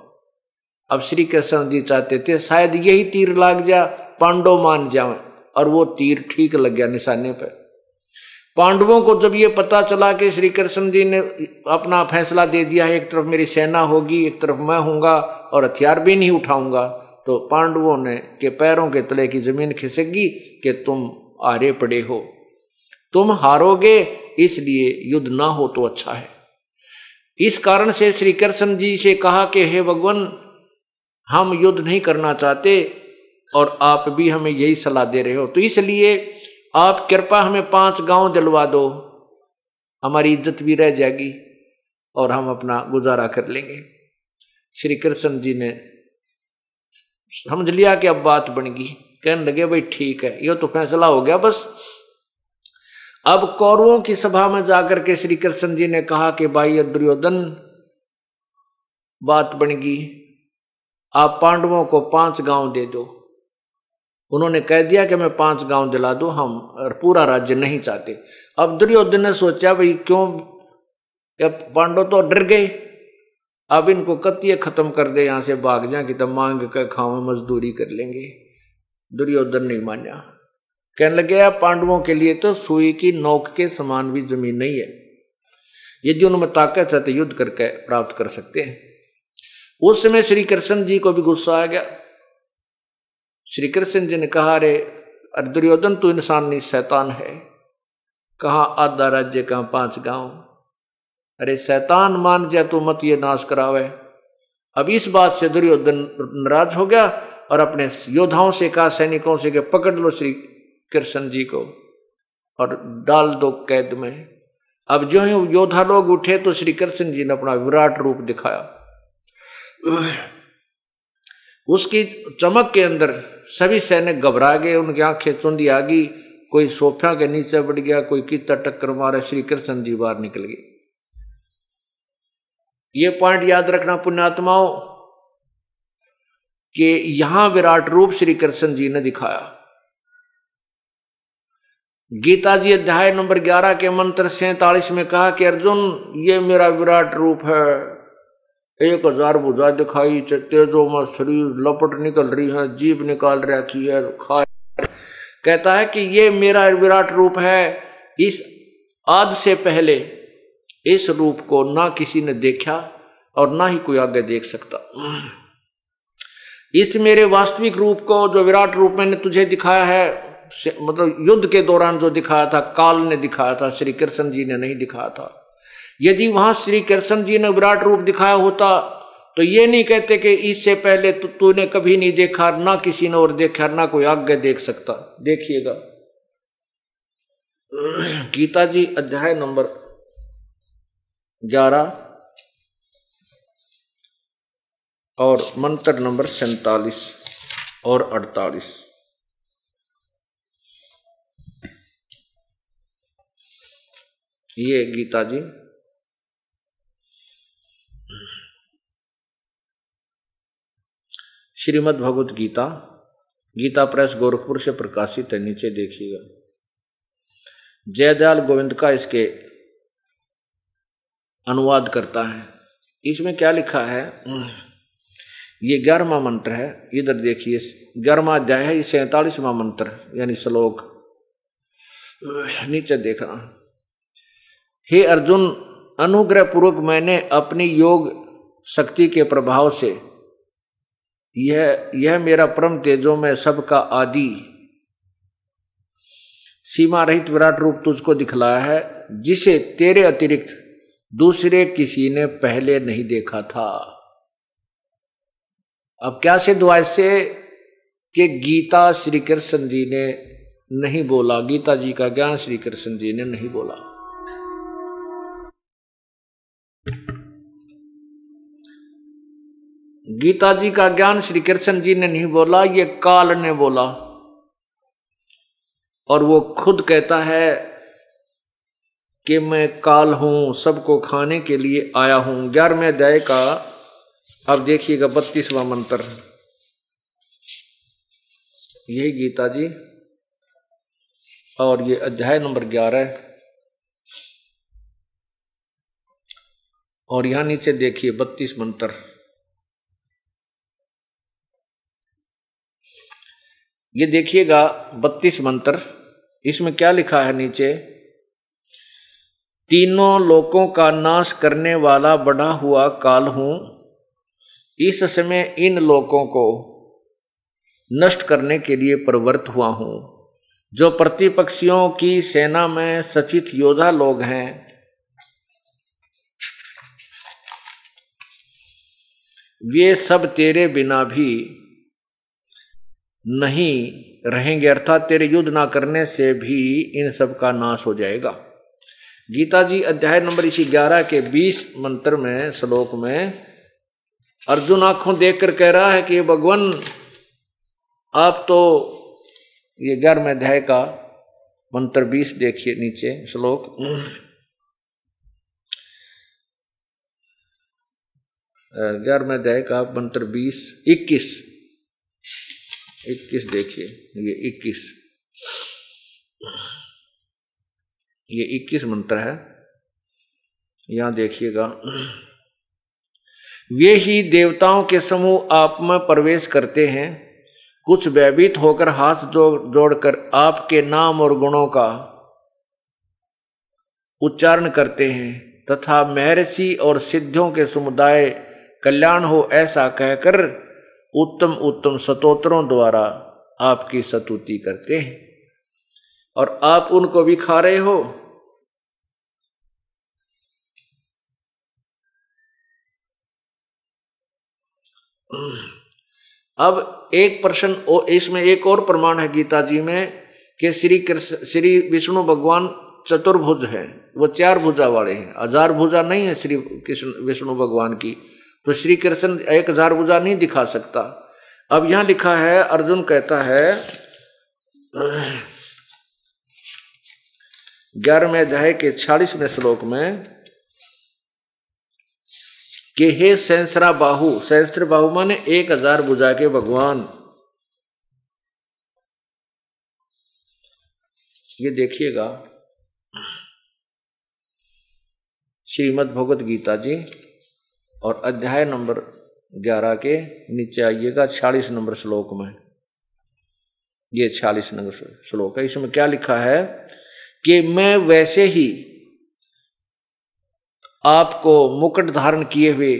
अब श्री कृष्ण जी चाहते थे शायद यही तीर लाग जा, पांडव मान जाएं, और वो तीर ठीक लग गया निशाने पर। पांडवों को जब ये पता चला कि श्री कृष्ण जी ने अपना फैसला दे दिया, एक तरफ मेरी सेना होगी, एक तरफ मैं होऊंगा, और हथियार भी नहीं उठाऊंगा, तो पांडवों ने के पैरों के तले की जमीन खिसकी कि तुम हारे पड़े हो, तुम हारोगे, इसलिए युद्ध ना हो तो अच्छा है। इस कारण से श्री कृष्ण जी से कहा कि हे भगवान, हम युद्ध नहीं करना चाहते और आप भी हमें यही सलाह दे रहे हो, तो इसलिए आप कृपा हमें 5 गांव दिलवा दो, हमारी इज्जत भी रह जाएगी और हम अपना गुजारा कर लेंगे। श्री कृष्ण जी ने समझ लिया कि अब बात बन गई, कहने लगे भाई ठीक है, ये तो फैसला हो गया बस। अब कौरवों की सभा में जाकर के श्री कृष्ण जी ने कहा कि भाई दुर्योधन, बात बन गई, आप पांडवों को 5 गांव दे दो। उन्होंने कह दिया कि मैं 5 गांव दिला दो, हम पूरा राज्य नहीं चाहते। अब दुर्योधन ने सोचा भाई क्यों, पांडव तो डर गए, अब इनको कतिये खत्म कर दे, यहां से भाग जाए कि तब मांग कर खाओ, मजदूरी कर लेंगे। दुर्योधन नहीं माना, कहने लगे पांडवों के लिए तो सुई की नोक के समान भी जमीन नहीं है, यदि उनमें ताकत है तो युद्ध करके प्राप्त कर सकते हैं। उस समय श्री कृष्ण जी को भी गुस्सा आ गया। श्री कृष्ण जी ने कहा, अरे दुर्योधन तू इंसान नहीं शैतान है, कहाँ आधा राज्य, कहाँ 5 गांव, अरे शैतान मान जा तू, मत ये नाश करावे। अब इस बात से दुर्योधन नाराज हो गया और अपने योद्धाओं से कहा, सैनिकों से कि पकड़ लो श्री कृष्ण जी को और डाल दो कैद में। अब जो ही योद्धा लोग उठे तो श्री कृष्ण जी ने अपना विराट रूप दिखाया। उसकी चमक के अंदर सभी सैनिक घबरा गए, उनकी आंखें चुंदी आ गई, कोई सोफा के नीचे बढ़ गया, कोई कितना टक्कर मारे, श्री कृष्ण जी बाहर निकल गए। ये पॉइंट याद रखना पुण्यात्माओं कि यहां विराट रूप श्री कृष्ण जी ने दिखाया। गीता जी अध्याय नंबर 11 के मंत्र 47 में कहा कि अर्जुन, ये मेरा विराट रूप है, 1000 भुजा दिखाई, तेजो में शरीर लपट निकल रही है, जीभ निकाल रखी है, खा, कहता है कि ये मेरा विराट रूप है। इस आज से पहले इस रूप को ना किसी ने देखा और ना ही कोई आगे देख सकता। इस मेरे वास्तविक रूप को, जो विराट रूप मैंने तुझे दिखाया है, मतलब युद्ध के दौरान जो दिखाया था, काल ने दिखाया था, श्री कृष्ण जी ने नहीं दिखाया था। यदि वहां श्री कृष्ण जी ने विराट रूप दिखाया होता तो ये नहीं कहते कि इससे पहले तूने कभी नहीं देखा, ना किसी ने और देखा, ना कोई आगे देख सकता। देखिएगा गीता जी अध्याय नंबर 11 और मंत्र नंबर 47 और 48। ये गीता जी श्रीमद् भगवत गीता, गीता प्रेस गोरखपुर से प्रकाशित है। नीचे देखिएगा जयदयाल गोविंद का इसके अनुवाद करता है। इसमें क्या लिखा है, ये 11वां मंत्र है। इधर देखिए 11वां अध्याय है, ये 47वां मंत्र यानी श्लोक। नीचे देखना, हे अर्जुन, अनुग्रह पूर्वक मैंने अपनी योग शक्ति के प्रभाव से यह मेरा परम तेजो में सबका आदि सीमा रहित विराट रूप तुझको दिखलाया है, जिसे तेरे अतिरिक्त दूसरे किसी ने पहले नहीं देखा था। अब क्या सिद्ध हुआ इससे कि गीता श्री कृष्ण जी ने नहीं बोला, गीता जी का ज्ञान श्री कृष्ण जी ने नहीं बोला। गीता जी का ज्ञान श्री कृष्ण जी ने नहीं बोला, ये काल ने बोला। और वो खुद कहता है कि मैं काल हूं, सबको खाने के लिए आया हूं। 11वें अध्याय का अब देखिएगा 32वां मंत्र, यही गीता जी और ये अध्याय नंबर 11। और यहां नीचे देखिए 32 मंत्र। ये देखिएगा 32 मंत्र, इसमें क्या लिखा है नीचे, तीनों लोकों का नाश करने वाला बढ़ा हुआ काल हूं, इस समय इन लोकों को नष्ट करने के लिए प्रवृत्त हुआ हूं। जो प्रतिपक्षियों की सेना में सचित योद्धा लोग हैं, वे सब तेरे बिना भी नहीं रहेंगे, अर्थात तेरे युद्ध ना करने से भी इन सब का नाश हो जाएगा। गीता जी अध्याय नंबर इसी 11 के 20 मंत्र में श्लोक में अर्जुन आंखों देखकर कह रहा है कि भगवान आप तो, ये 11वें अध्याय का मंत्र 20 देखिए नीचे श्लोक, ग्यारहवें अध्याय का मंत्र 21 देखिए, ये 21 मंत्र है। यहां देखिएगा, वे ही देवताओं के समूह आप में प्रवेश करते हैं, कुछ भयभीत होकर हाथ जोड़कर आपके नाम और गुणों का उच्चारण करते हैं, तथा महर्षि और सिद्धियों के समुदाय कल्याण हो ऐसा कहकर उत्तम उत्तम स्तोत्रों द्वारा आपकी स्तुति करते हैं, और आप उनको भी खा रहे हो। अब एक प्रश्न, इसमें एक और प्रमाण है गीता जी में कि श्री विष्णु भगवान चतुर्भुज है, वो 4 भुजा वाले हैं, 1000 भुजा नहीं है श्री कृष्ण विष्णु भगवान की, तो श्री कृष्ण 1000 भुजा नहीं दिखा सकता। अब यहां लिखा है, अर्जुन कहता है 11वें अध्याय के 46वें श्लोक में कि हे सहस्र बाहु माने 1000 भुजा के भगवान। ये देखिएगा श्रीमद् भगवत गीता जी और अध्याय नंबर 11 के नीचे आइएगा 46 नंबर श्लोक में, ये 46 नंबर श्लोक है। इसमें क्या लिखा है कि मैं वैसे ही आपको मुकुट धारण किए हुए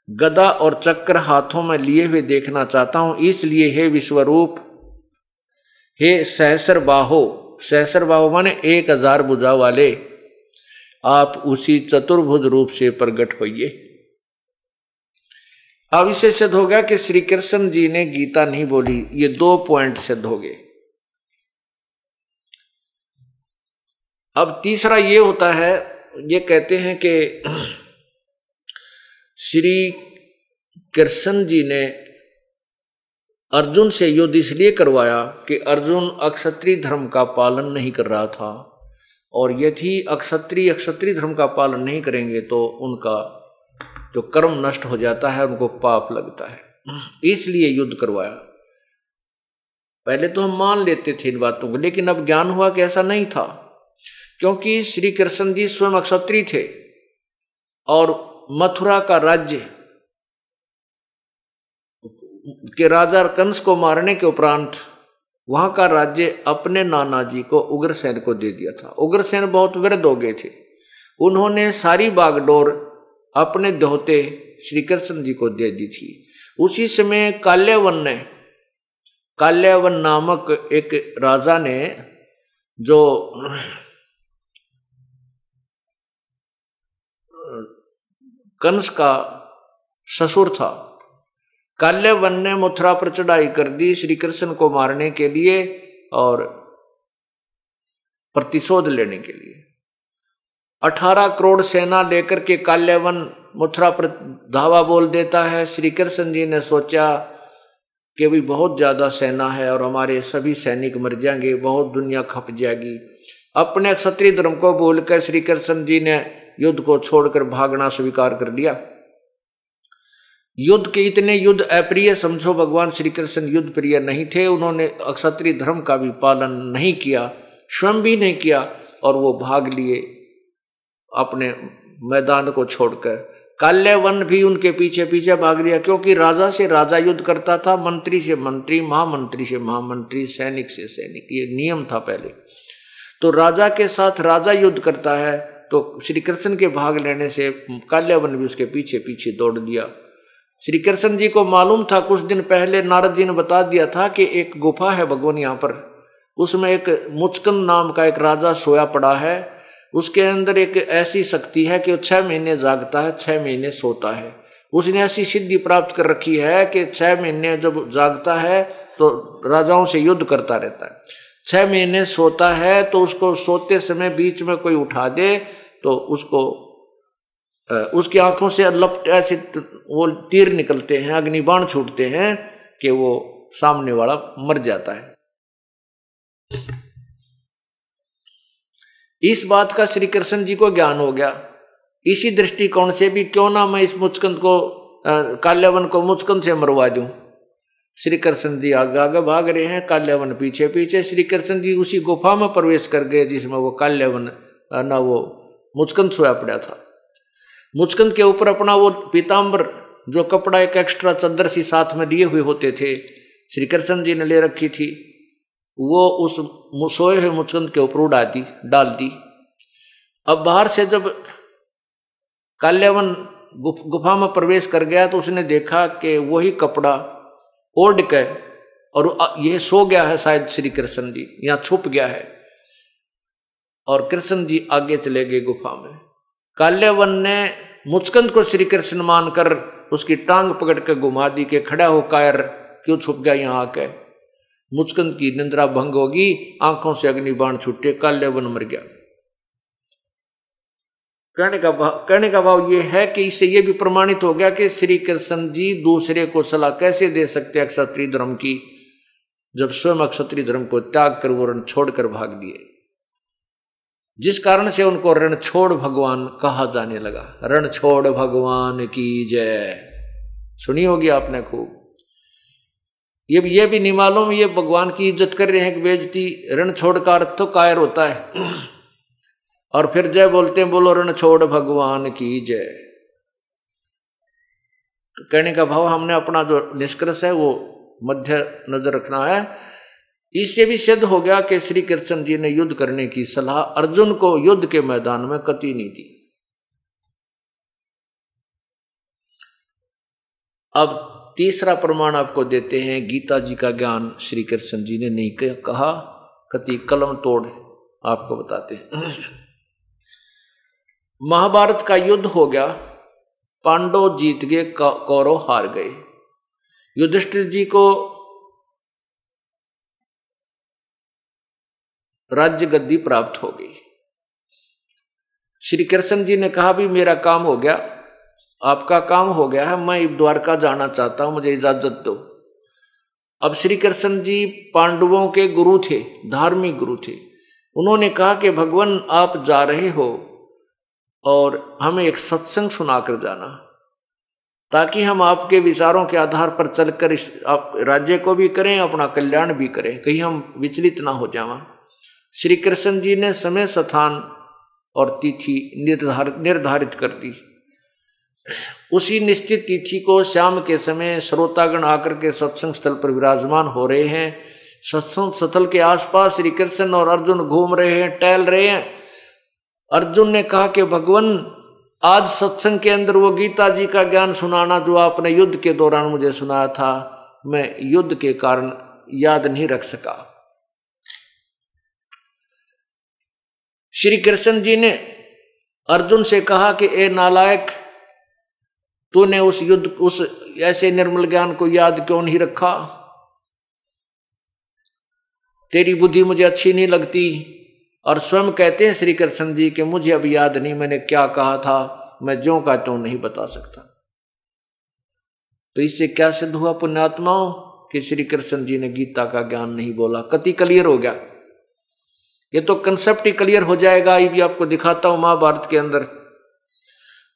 गदा और चक्र हाथों में लिए हुए देखना चाहता हूं, इसलिए हे विश्वरूप, हे सहस्र बाहो माने 1000 भुजा वाले, आप उसी चतुर्भुज रूप से प्रकट होइए। अब इसे सिद्ध हो गया कि श्री कृष्ण जी ने गीता नहीं बोली। ये 2 पॉइंट सिद्ध हो गए। अब तीसरा ये होता है, ये कहते हैं कि श्री कृष्ण जी ने अर्जुन से युद्ध इसलिए करवाया कि अर्जुन अक्षत्रिय धर्म का पालन नहीं कर रहा था, और यदि क्षत्रिय धर्म का पालन नहीं करेंगे तो उनका जो कर्म नष्ट हो जाता है, उनको पाप लगता है, इसलिए युद्ध करवाया। पहले तो हम मान लेते थे इन बातों को, लेकिन अब ज्ञान हुआ कि ऐसा नहीं था, क्योंकि श्री कृष्ण जी स्वयं क्षत्रिय थे और मथुरा का राज्य के राजा कंस को मारने के उपरांत वहां का राज्य अपने नाना जी को उग्रसेन को दे दिया था। उग्रसेन बहुत वृद्ध हो गए थे, उन्होंने सारी बागडोर अपने दोहते श्री कृष्ण जी को दे दी थी। उसी समय काल्यवन नामक एक राजा ने, जो कंस का ससुर था, काल्यवन ने मथुरा पर चढ़ाई कर दी श्री कृष्ण को मारने के लिए और प्रतिशोध लेने के लिए। 18 करोड़ सेना लेकर के काल्यवन मथुरा पर धावा बोल देता है। श्री कृष्ण जी ने सोचा कि भी बहुत ज्यादा सेना है और हमारे सभी सैनिक मर जाएंगे, बहुत दुनिया खप जाएगी। अपने क्षत्रिय धर्म को भूलकर श्री कृष्ण जी ने युद्ध को छोड़कर भागना स्वीकार कर लिया। युद्ध के इतने युद्ध अप्रिय समझो, भगवान श्री कृष्ण युद्ध प्रिय नहीं थे। उन्होंने क्षत्रिय धर्म का भी पालन नहीं किया, स्वयं भी नहीं किया, और वो भाग लिए अपने मैदान को छोड़कर। काल्यवन भी उनके पीछे पीछे भाग लिया, क्योंकि राजा से राजा युद्ध करता था, मंत्री से मंत्री, महामंत्री से महामंत्री, सैनिक से सैनिक, ये नियम था पहले। तो राजा के साथ राजा युद्ध करता है, तो श्री कृष्ण के भाग लेने से काल्यवन भी उसके पीछे पीछे दौड़ दिया। श्री कृष्ण जी को मालूम था, कुछ दिन पहले नारद जी ने बता दिया था कि एक गुफा है भगवान यहाँ पर, उसमें एक मुचकंद नाम का एक राजा सोया पड़ा है, उसके अंदर एक ऐसी शक्ति है कि वो 6 महीने जागता है, 6 महीने सोता है। उसने ऐसी सिद्धि प्राप्त कर रखी है कि 6 महीने जब जागता है तो राजाओं से युद्ध करता रहता है, 6 महीने सोता है तो उसको सोते समय बीच में कोई उठा दे तो उसको उसकी आंखों से ऐसे वो तीर निकलते हैं, अग्निबाण छूटते हैं कि वो सामने वाला मर जाता है। इस बात का श्री कृष्ण जी को ज्ञान हो गया। इसी दृष्टिकोण से भी क्यों ना मैं इस मुचकंद को, काल्यवन को मुचकंद से मरवा दूं। श्री कृष्ण जी आगे आगे भाग रहे हैं, काल्यवन पीछे पीछे। श्री कृष्ण जी उसी गुफा में प्रवेश कर गए जिसमें वो काल्यवन ना वो मुचकंद सोया पड़ा था। मुचकंद के ऊपर अपना वो पीताम्बर, जो कपड़ा एक एक्स्ट्रा चद्दर सी साथ में लिए हुए होते थे, श्री कृष्ण जी ने ले रखी थी, वो उस सोए हुए मुचकंद के ऊपर डाल दी। अब बाहर से जब काल्यवन गुफा में प्रवेश कर गया तो उसने देखा कि वही कपड़ा ओढ़ के और यह सो गया है, शायद श्री कृष्ण जी यहाँ छुप गया है। और कृष्ण जी आगे चले गए गुफा में। काल्यवन ने मुचकंद को श्री कृष्ण मानकर उसकी टांग पकड़ के घुमा दी कि खड़ा हो कायर, क्यों छुप गया यहाँ आके। मुचकंद की निंद्रा भंग होगी, आंखों से अग्निबाण छूटे, काल्यवन मर गया। कहने का भाव ये है कि इससे ये भी प्रमाणित हो गया कि श्री कृष्ण जी दूसरे को सलाह कैसे दे सकते क्षत्रिय धर्म की, जब स्वयं क्षत्रिय धर्म को त्याग कर वो रण छोड़कर भाग लिए, जिस कारण से उनको रणछोड़ भगवान कहा जाने लगा। रणछोड़ भगवान की जय, सुनी होगी आपने खूब। ये भी नहीं मालूम ये भगवान की इज्जत कर रहे हैं कि बेइज्जती। रणछोड़ का अर्थ तो कायर होता है, और फिर जय बोलते हैं, बोलो रणछोड़ भगवान की जय। तो कहने का भाव हमने अपना जो निष्कर्ष है वो मध्य नजर रखना है। इससे भी सिद्ध हो गया कि श्री कृष्ण जी ने युद्ध करने की सलाह अर्जुन को युद्ध के मैदान में कतई नहीं दी। अब तीसरा प्रमाण आपको देते हैं, गीता जी का ज्ञान श्री कृष्ण जी ने नहीं कहा, कतई कलम तोड़ आपको बताते हैं। महाभारत का युद्ध हो गया, पांडव जीत गए, कौरव हार गए। युधिष्ठिर जी को राज्य गद्दी प्राप्त हो गई। श्री कृष्ण जी ने कहा भी मेरा काम हो गया, आपका काम हो गया है, मैं द्वारका जाना चाहता हूं, मुझे इजाजत दो। अब श्री कृष्ण जी पांडवों के गुरु थे, धार्मिक गुरु थे। उन्होंने कहा कि भगवान आप जा रहे हो और हमें एक सत्संग सुनाकर जाना, ताकि हम आपके विचारों के आधार पर चलकर आप राज्य को भी करें, अपना कल्याण भी करें, कहीं हम विचलित ना हो जाएं। श्री कृष्ण जी ने समय, स्थान और तिथि निर्धारित कर दी। उसी निश्चित तिथि को शाम के समय श्रोतागण आकर के सत्संग स्थल पर विराजमान हो रहे हैं। सत्संग स्थल के आसपास श्री कृष्ण और अर्जुन घूम रहे हैं, टहल रहे हैं। अर्जुन ने कहा कि भगवान आज सत्संग के अंदर वो गीता जी का ज्ञान सुनाना जो आपने युद्ध के दौरान मुझे सुनाया था, मैं युद्ध के कारण याद नहीं रख सका। श्री कृष्ण जी ने अर्जुन से कहा कि ए नालायक, तूने उस युद्ध, उस ऐसे निर्मल ज्ञान को याद क्यों नहीं रखा? तेरी बुद्धि मुझे अच्छी नहीं लगती। और स्वयं कहते हैं श्री कृष्ण जी कि मुझे अब याद नहीं मैंने क्या कहा था, मैं ज्यों का त्यों नहीं बता सकता। तो इससे क्या सिद्ध हुआ पुण्यात्माओं कि श्री कृष्ण जी ने गीता का ज्ञान नहीं बोला। कति क्लियर हो गया, ये तो कंसेप्ट ही क्लियर हो जाएगा। ये भी आपको दिखाता हूं महाभारत के अंदर।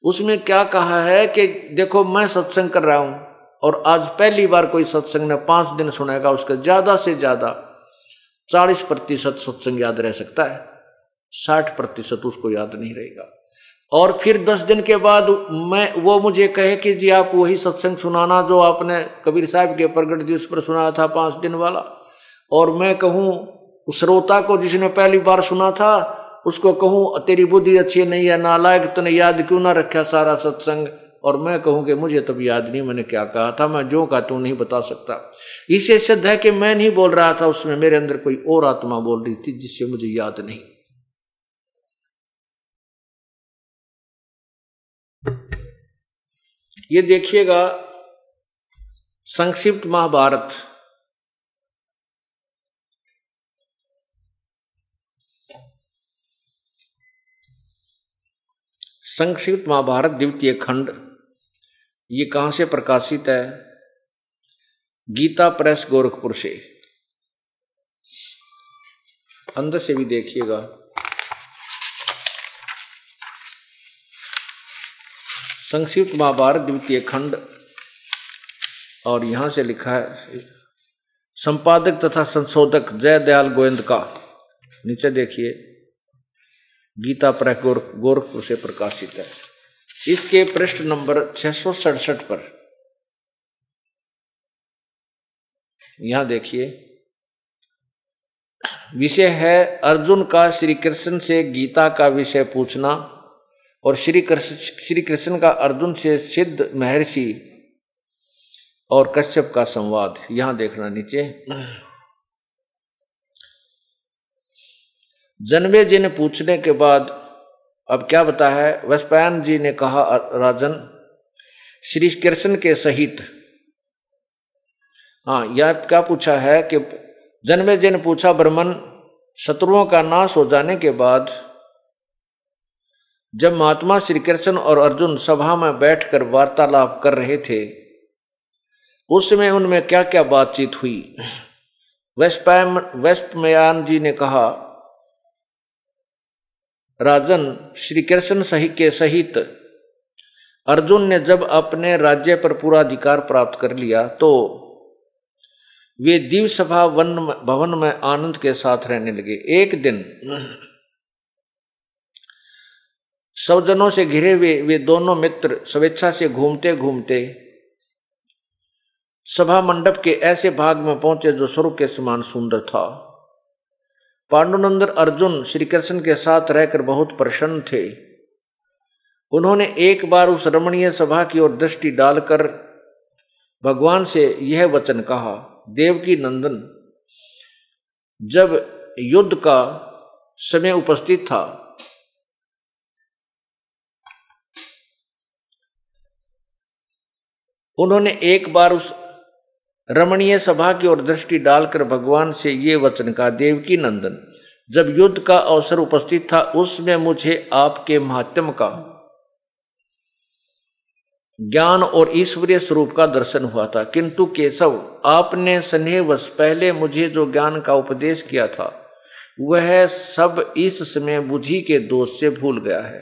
उसमें क्या कहा है कि देखो मैं सत्संग कर रहा हूं और आज पहली बार कोई सत्संग ने 5 दिन सुनेगा, उसका ज्यादा से ज्यादा 40% सत्संग याद रह सकता है, 60% उसको याद नहीं रहेगा। और फिर 10 दिन के बाद वो मुझे कहे कि जी आप वही सत्संग सुनाना जो आपने कबीर साहब के प्रगट दिवस पर सुनाया था 5 दिन वाला, और मैं कहूँ उस श्रोता को जिसने पहली बार सुना था उसको कहूँ तेरी बुद्धि अच्छी नहीं है नालायक, तूने याद क्यों ना रखा सारा सत्संग, और मैं कहूँ कि मुझे तब याद नहीं मैंने क्या कहा था, मैं जो का तू नहीं बता सकता। इससे सिद्ध है कि मैं नहीं बोल रहा था, उसमें मेरे अंदर कोई और आत्मा बोल रही थी जिससे मुझे याद नहीं। ये देखिएगा संक्षिप्त महाभारत, संक्षिप्त महाभारत द्वितीय खंड। ये कहां से प्रकाशित है? गीता प्रेस गोरखपुर से। अंदर से भी देखिएगा। संक्षिप्त महाभारत द्वितीय खंड, और यहां से लिखा है संपादक तथा संशोधक जय दयाल गोविंद का। नीचे देखिए गीता प्रेस गोरखपुर से प्रकाशित है। इसके पृष्ठ नंबर 667 पर यहां देखिए, विषय है अर्जुन का श्री कृष्ण से गीता का विषय पूछना और श्री कृष्ण का अर्जुन से सिद्ध महर्षि और कश्यप का संवाद। यहां देखना नीचे, जन्मे जी ने पूछने के बाद अब क्या बता है? वैश्पायन जी ने कहा राजन श्री कृष्ण के सहित, हाँ यह क्या पूछा है कि जन्मे जी ने पूछा ब्राह्मण, शत्रुओं का नाश हो जाने के बाद जब महात्मा श्री कृष्ण और अर्जुन सभा में बैठकर वार्तालाप कर रहे थे उस समय उनमें क्या क्या बातचीत हुई? वैश्पायन जी ने कहा राजन श्री कृष्ण के सहित अर्जुन ने जब अपने राज्य पर पूरा अधिकार प्राप्त कर लिया तो वे दिव्य सभा भवन में आनंद के साथ रहने लगे। एक दिन सौजनों से घिरे हुए वे दोनों मित्र स्वेच्छा से घूमते घूमते सभा मंडप के ऐसे भाग में पहुंचे जो स्वर्ग के समान सुंदर था। पांडुनंदन अर्जुन श्री कृष्ण के साथ रहकर बहुत प्रसन्न थे। उन्होंने एक बार उस रमणीय सभा की ओर दृष्टि डालकर भगवान से यह वचन कहा, देवकी नंदन, जब युद्ध का समय उपस्थित था उन्होंने एक बार उस रमणीय सभा की ओर दृष्टि डालकर भगवान से ये वचन कहा, देवकी नंदन, जब युद्ध का अवसर उपस्थित था उसमें मुझे आपके महात्म्य का ज्ञान और ईश्वरीय स्वरूप का दर्शन हुआ था, किंतु केशव, आपने स्नेहवश पहले मुझे जो ज्ञान का उपदेश किया था वह सब इस समय बुद्धि के दोष से भूल गया है।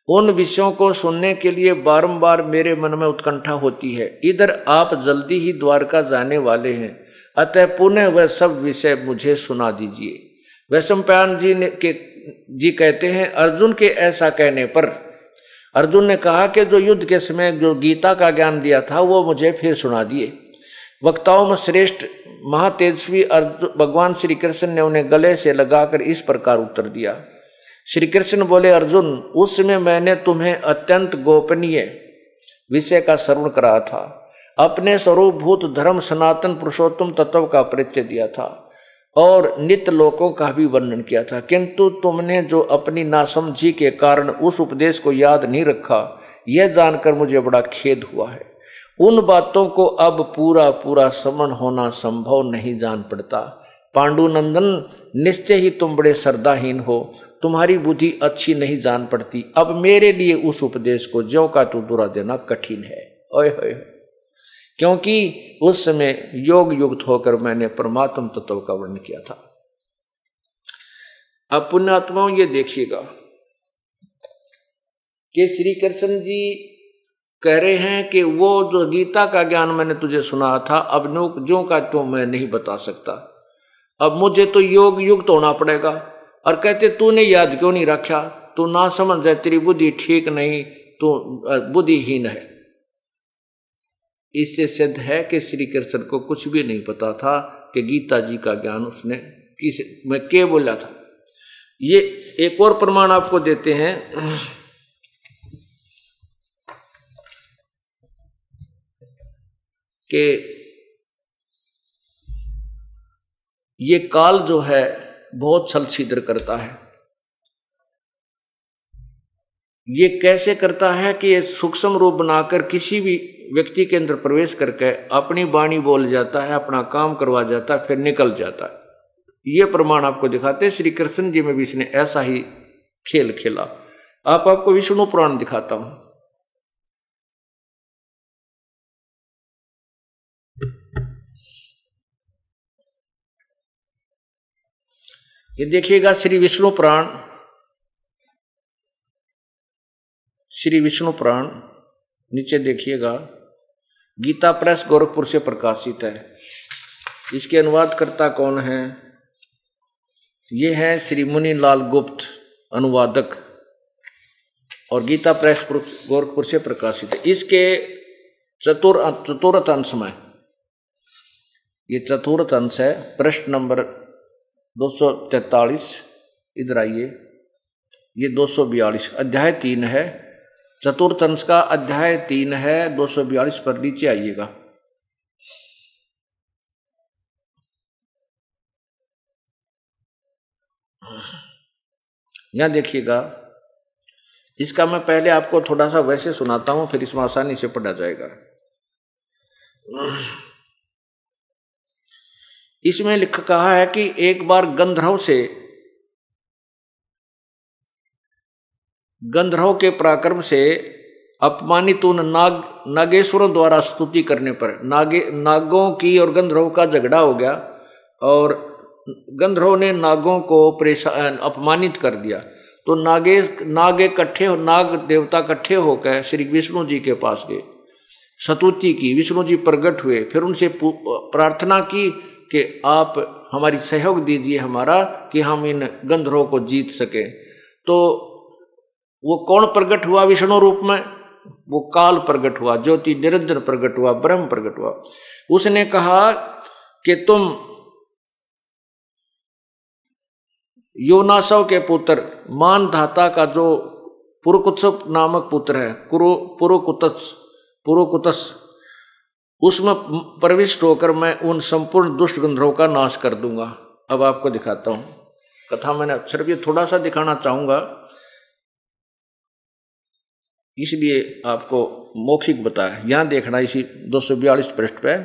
उन विषयों को सुनने के लिए बारंबार मेरे मन में उत्कंठा होती है। इधर आप जल्दी ही द्वारका जाने वाले हैं, अतः पुनः वह सब विषय मुझे सुना दीजिए। वैशंपायन जी कहते हैं, अर्जुन के ऐसा कहने पर अर्जुन ने कहा कि जो युद्ध के समय जो गीता का ज्ञान दिया था वो मुझे फिर सुना दिए। वक्ताओं में श्रेष्ठ महातेजस्वी भगवान श्री कृष्ण ने उन्हें गले से लगाकर इस प्रकार उत्तर दिया। श्री कृष्ण बोले, अर्जुन, उस समय मैंने तुम्हें अत्यंत गोपनीय विषय का श्रवण करा था, अपने स्वरूपभूत धर्म सनातन पुरुषोत्तम तत्व का परिचय दिया था और नित्य लोकों का भी वर्णन किया था, किंतु तुमने जो अपनी नासमझी के कारण उस उपदेश को याद नहीं रखा, यह जानकर मुझे बड़ा खेद हुआ है। उन बातों को अब पूरा पूरा समन होना संभव नहीं जान पड़ता। पांडुनंदन, निश्चय ही तुम बड़े श्रद्धाहीन हो, तुम्हारी बुद्धि अच्छी नहीं जान पड़ती। अब मेरे लिए उस उपदेश को ज्यों का त्यों दोहरा देना कठिन है। ओए होए, क्योंकि उस समय योग युक्त होकर मैंने परमात्म तत्व का वर्णन किया था। अब पुण्यात्माओं ये देखिएगा कि श्री कृष्ण जी कह रहे हैं कि वो जो गीता का ज्ञान मैंने तुझे सुना था अब ज्यों का त्यों मैं नहीं बता सकता, अब मुझे तो योग युक्त होना पड़ेगा। और कहते तूने याद क्यों नहीं रखा, तू ना समझ है, तेरी बुद्धि ठीक नहीं, तू बुद्धिहीन है। इससे सिद्ध है कि श्री कृष्ण को कुछ भी नहीं पता था कि गीता जी का ज्ञान उसने मैं क्या बोला था। ये एक और प्रमाण आपको देते हैं कि ये काल जो है बहुत छल छिद्र करता है। ये कैसे करता है कि ये सूक्ष्म रूप बनाकर किसी भी व्यक्ति के अंदर प्रवेश करके अपनी वाणी बोल जाता है, अपना काम करवा जाता है, फिर निकल जाता है। ये प्रमाण आपको दिखाते हैं। श्री कृष्ण जी में भी इसने ऐसा ही खेल खेला। आपको विष्णु पुराण दिखाता हूं। ये देखिएगा श्री विष्णु पुराण, श्री विष्णु पुराण नीचे देखिएगा, गीता प्रेस गोरखपुर से प्रकाशित है। इसके अनुवादकर्ता कौन है? ये है श्री मुनीलाल गुप्त अनुवादक और गीता प्रेस गोरखपुर से प्रकाशित है। इसके चतुर्थ अंश में, ये चतुर्थ अंश है, प्रश्न नंबर 243, इधर आइए, ये 242, अध्याय 3 है, चतुर्थ अंश का अध्याय 3 है, 242 पर नीचे आइएगा। यहां देखिएगा, इसका मैं पहले आपको थोड़ा सा वैसे सुनाता हूं, फिर इसमें आसानी से पढ़ा जाएगा। इसमें लिखा कहा है कि एक बार गंधर्व के पराक्रम से अपमानित उन नागेश्वरों द्वारा स्तुति करने पर नागों की और गंधर्व का झगड़ा हो गया और गंधर्व ने नागों को अपमानित कर दिया। तो नाग देवता इकट्ठे होकर श्री विष्णु जी के पास गए, स्तुति की, विष्णु जी प्रकट हुए, फिर उनसे प्रार्थना की कि आप हमारी सहयोग दीजिए हमारा, कि हम इन गंधर्वों को जीत सके। तो वो कौन प्रकट हुआ विष्णु रूप में? वो काल प्रकट हुआ, ज्योति निरंजन प्रकट हुआ, ब्रह्म प्रकट हुआ। उसने कहा कि तुम योनासव के पुत्र मानधाता का जो पुरुकुत्स नामक पुत्र है, पुरुकुतस, उसमें प्रविष्ट होकर मैं उन संपूर्ण दुष्ट गंधर्वों का नाश कर दूंगा। अब आपको दिखाता हूं कथा। मैंने सिर्फ ये थोड़ा सा दिखाना चाहूंगा इसलिए आपको मौखिक बताया। यहां देखना इसी 242 पृष्ठ पे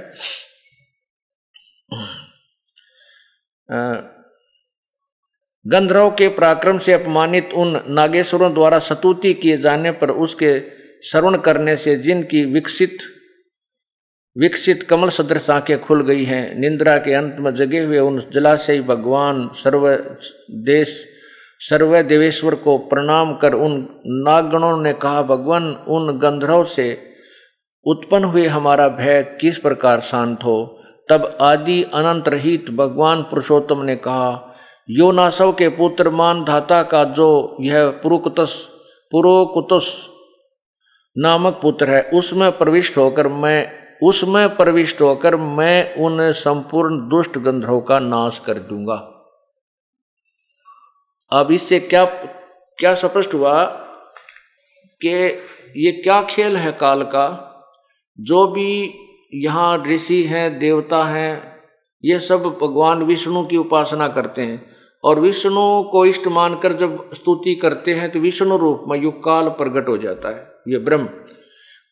गंधर्व के पराक्रम से अपमानित उन नागेश्वरों द्वारा स्तुति किए जाने पर उसके श्रवण करने से जिनकी विकसित कमल सदृश आंखें खुल गई हैं, निंद्रा के अंत में जगे हुए उन जलाशयी भगवान सर्व देवेश्वर को प्रणाम कर उन नागगणों ने कहा, भगवान उन गंधर्व से उत्पन्न हुए हमारा भय किस प्रकार शांत हो। तब आदि अनंत रहित भगवान पुरुषोत्तम ने कहा, योनासव के पुत्र मान धाता का जो यह पुरोकुतस नामक पुत्र है, उसमें प्रविष्ट होकर मैं उन संपूर्ण दुष्ट गंधर्वों का नाश कर दूंगा। अब इससे क्या स्पष्ट हुआ कि ये क्या खेल है काल का। जो भी यहाँ ऋषि हैं, देवता हैं, ये सब भगवान विष्णु की उपासना करते हैं और विष्णु को इष्ट मानकर जब स्तुति करते हैं तो विष्णु रूप में युग काल प्रकट हो जाता है, ये ब्रह्म।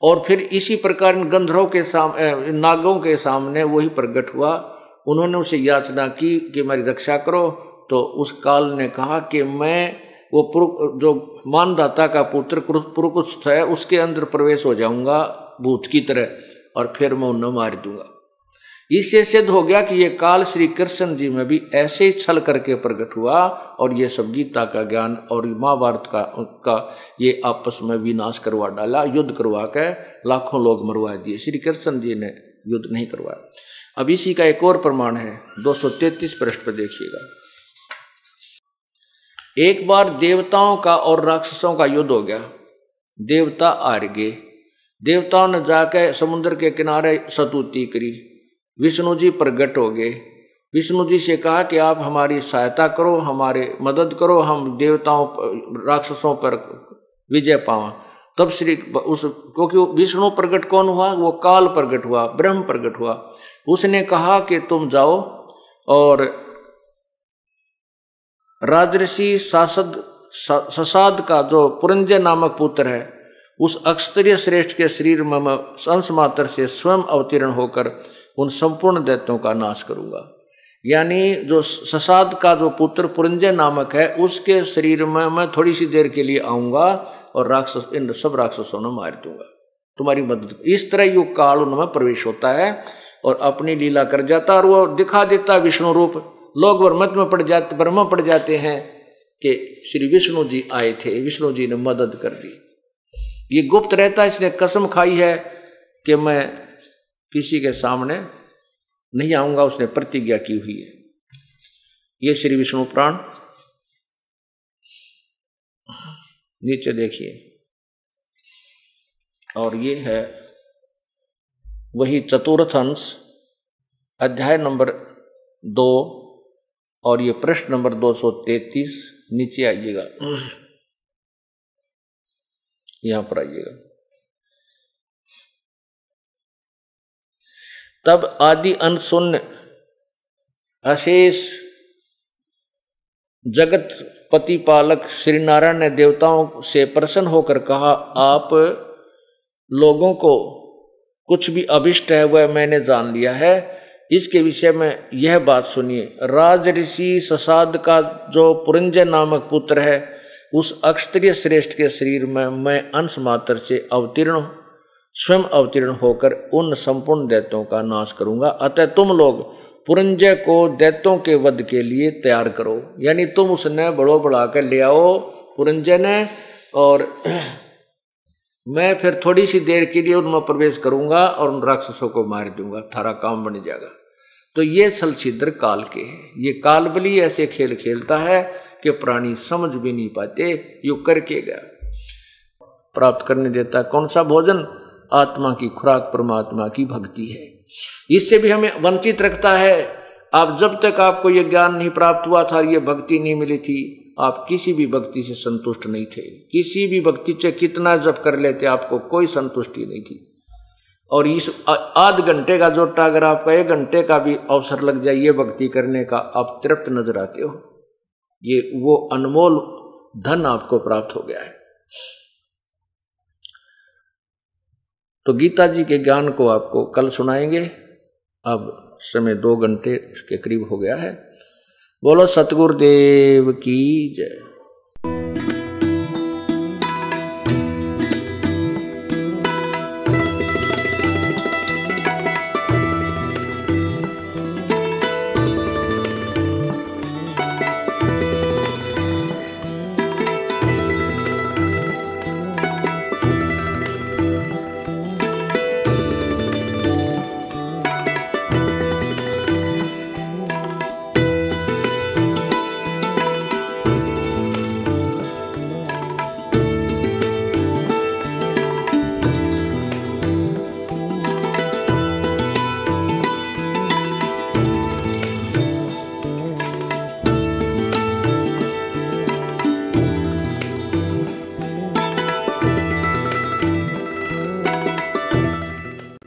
और फिर इसी प्रकार गंधर्वों के सामने, नागों के सामने वही प्रकट हुआ। उन्होंने उसे याचना की कि मेरी रक्षा करो, तो उस काल ने कहा कि मैं वो जो मानदाता का पुत्र पुरुकुत्स है उसके अंदर प्रवेश हो जाऊंगा भूत की तरह और फिर मैं उन्हें मार दूंगा। इससे सिद्ध हो गया कि ये काल श्री कृष्ण जी में भी ऐसे ही छल करके प्रकट हुआ और ये सब गीता का ज्ञान और महाभारत का ये आपस में विनाश करवा डाला, युद्ध करवा के लाखों लोग मरवा दिए। श्री कृष्ण जी ने युद्ध नहीं करवाया। अब इसी का एक और प्रमाण है, 233 पृष्ठ पर देखिएगा। एक बार देवताओं का और राक्षसों का युद्ध हो गया, देवता हार गए। देवताओं ने जाकर समुद्र के किनारे स्तुति करी, विष्णु जी प्रकट हो गए। विष्णु जी से कहा कि आप हमारी सहायता करो, हमारे मदद करो, हम देवताओं राक्षसों पर विजय पावा। तब क्योंकि विष्णु प्रकट कौन हुआ, वो काल प्रकट हुआ, ब्रह्म प्रकट हुआ। उसने कहा कि तुम जाओ और राजऋषि ससाद का जो पुरंजय नामक पुत्र है, उस अक्षत्रिय श्रेष्ठ के शरीर में अंश मात्र से स्वयं अवतीर्ण होकर उन संपूर्ण दैत्यों का नाश करूंगा। यानी जो ससाद का जो पुत्र पुरंजय नामक है, उसके शरीर में मैं थोड़ी सी देर के लिए आऊंगा और इन सब राक्षसों ने मार दूंगा, तुम्हारी मदद। इस तरह युग काल उनमें प्रवेश होता है और अपनी लीला कर जाता और वो दिखा देता विष्णु रूप। लोग भ्रम पड़ जाते हैं कि श्री विष्णु जी आए थे, विष्णु जी ने मदद कर दी। ये गुप्त रहता, इसने कसम खाई है कि मैं किसी के सामने नहीं आऊंगा, उसने प्रतिज्ञा की हुई है। ये श्री विष्णु पुराण नीचे देखिए, और ये है वही चतुर्थ अंश, अध्याय नंबर 2 और ये प्रश्न नंबर 233। नीचे आइएगा, यहां पर आइएगा। तब आदि अंत शून्य अशेष जगत प्रतिपालक श्री नारायण ने देवताओं से प्रसन्न होकर कहा, आप लोगों को कुछ भी अभिष्ट है वह मैंने जान लिया है। इसके विषय में यह बात सुनिए। राजऋषि ससाद का जो पुरंजय नामक पुत्र है, उस अक्षत्रिय श्रेष्ठ के शरीर में मैं अंश मात्र से स्वयं अवतीर्ण होकर उन संपूर्ण दैत्यों का नाश करूंगा। अतः तुम लोग पुरंजय को दैत्यों के वध के लिए तैयार करो। यानी तुम उसने बढ़ा कर ले आओ पुरंजय ने, और मैं फिर थोड़ी सी देर के लिए उनमें प्रवेश करूंगा और उन राक्षसों को मार दूंगा, थारा काम बन जाएगा। तो ये सलछिद्र काल के हैं। ये कालबली ऐसे खेल खेलता है कि प्राणी समझ भी नहीं पाते। युग करके गया प्राप्त करने देता कौन सा भोजन? आत्मा की खुराक परमात्मा की भक्ति है। इससे भी हमें वंचित रखता है। आप जब तक आपको ये ज्ञान नहीं प्राप्त हुआ था, ये भक्ति नहीं मिली थी, आप किसी भी भक्ति से संतुष्ट नहीं थे। किसी भी भक्ति से कितना जप कर लेते, आपको कोई संतुष्टि नहीं थी। और इस आध घंटे का जोटा अगर आपका 1 घंटे का भी अवसर लग जाए ये भक्ति करने का, आप तृप्त नजर आते हो। ये वो अनमोल धन आपको प्राप्त हो गया है। तो गीता जी के ज्ञान को आपको कल सुनाएंगे। अब समय 2 घंटे के करीब हो गया है। बोलो सतगुरुदेव की जय।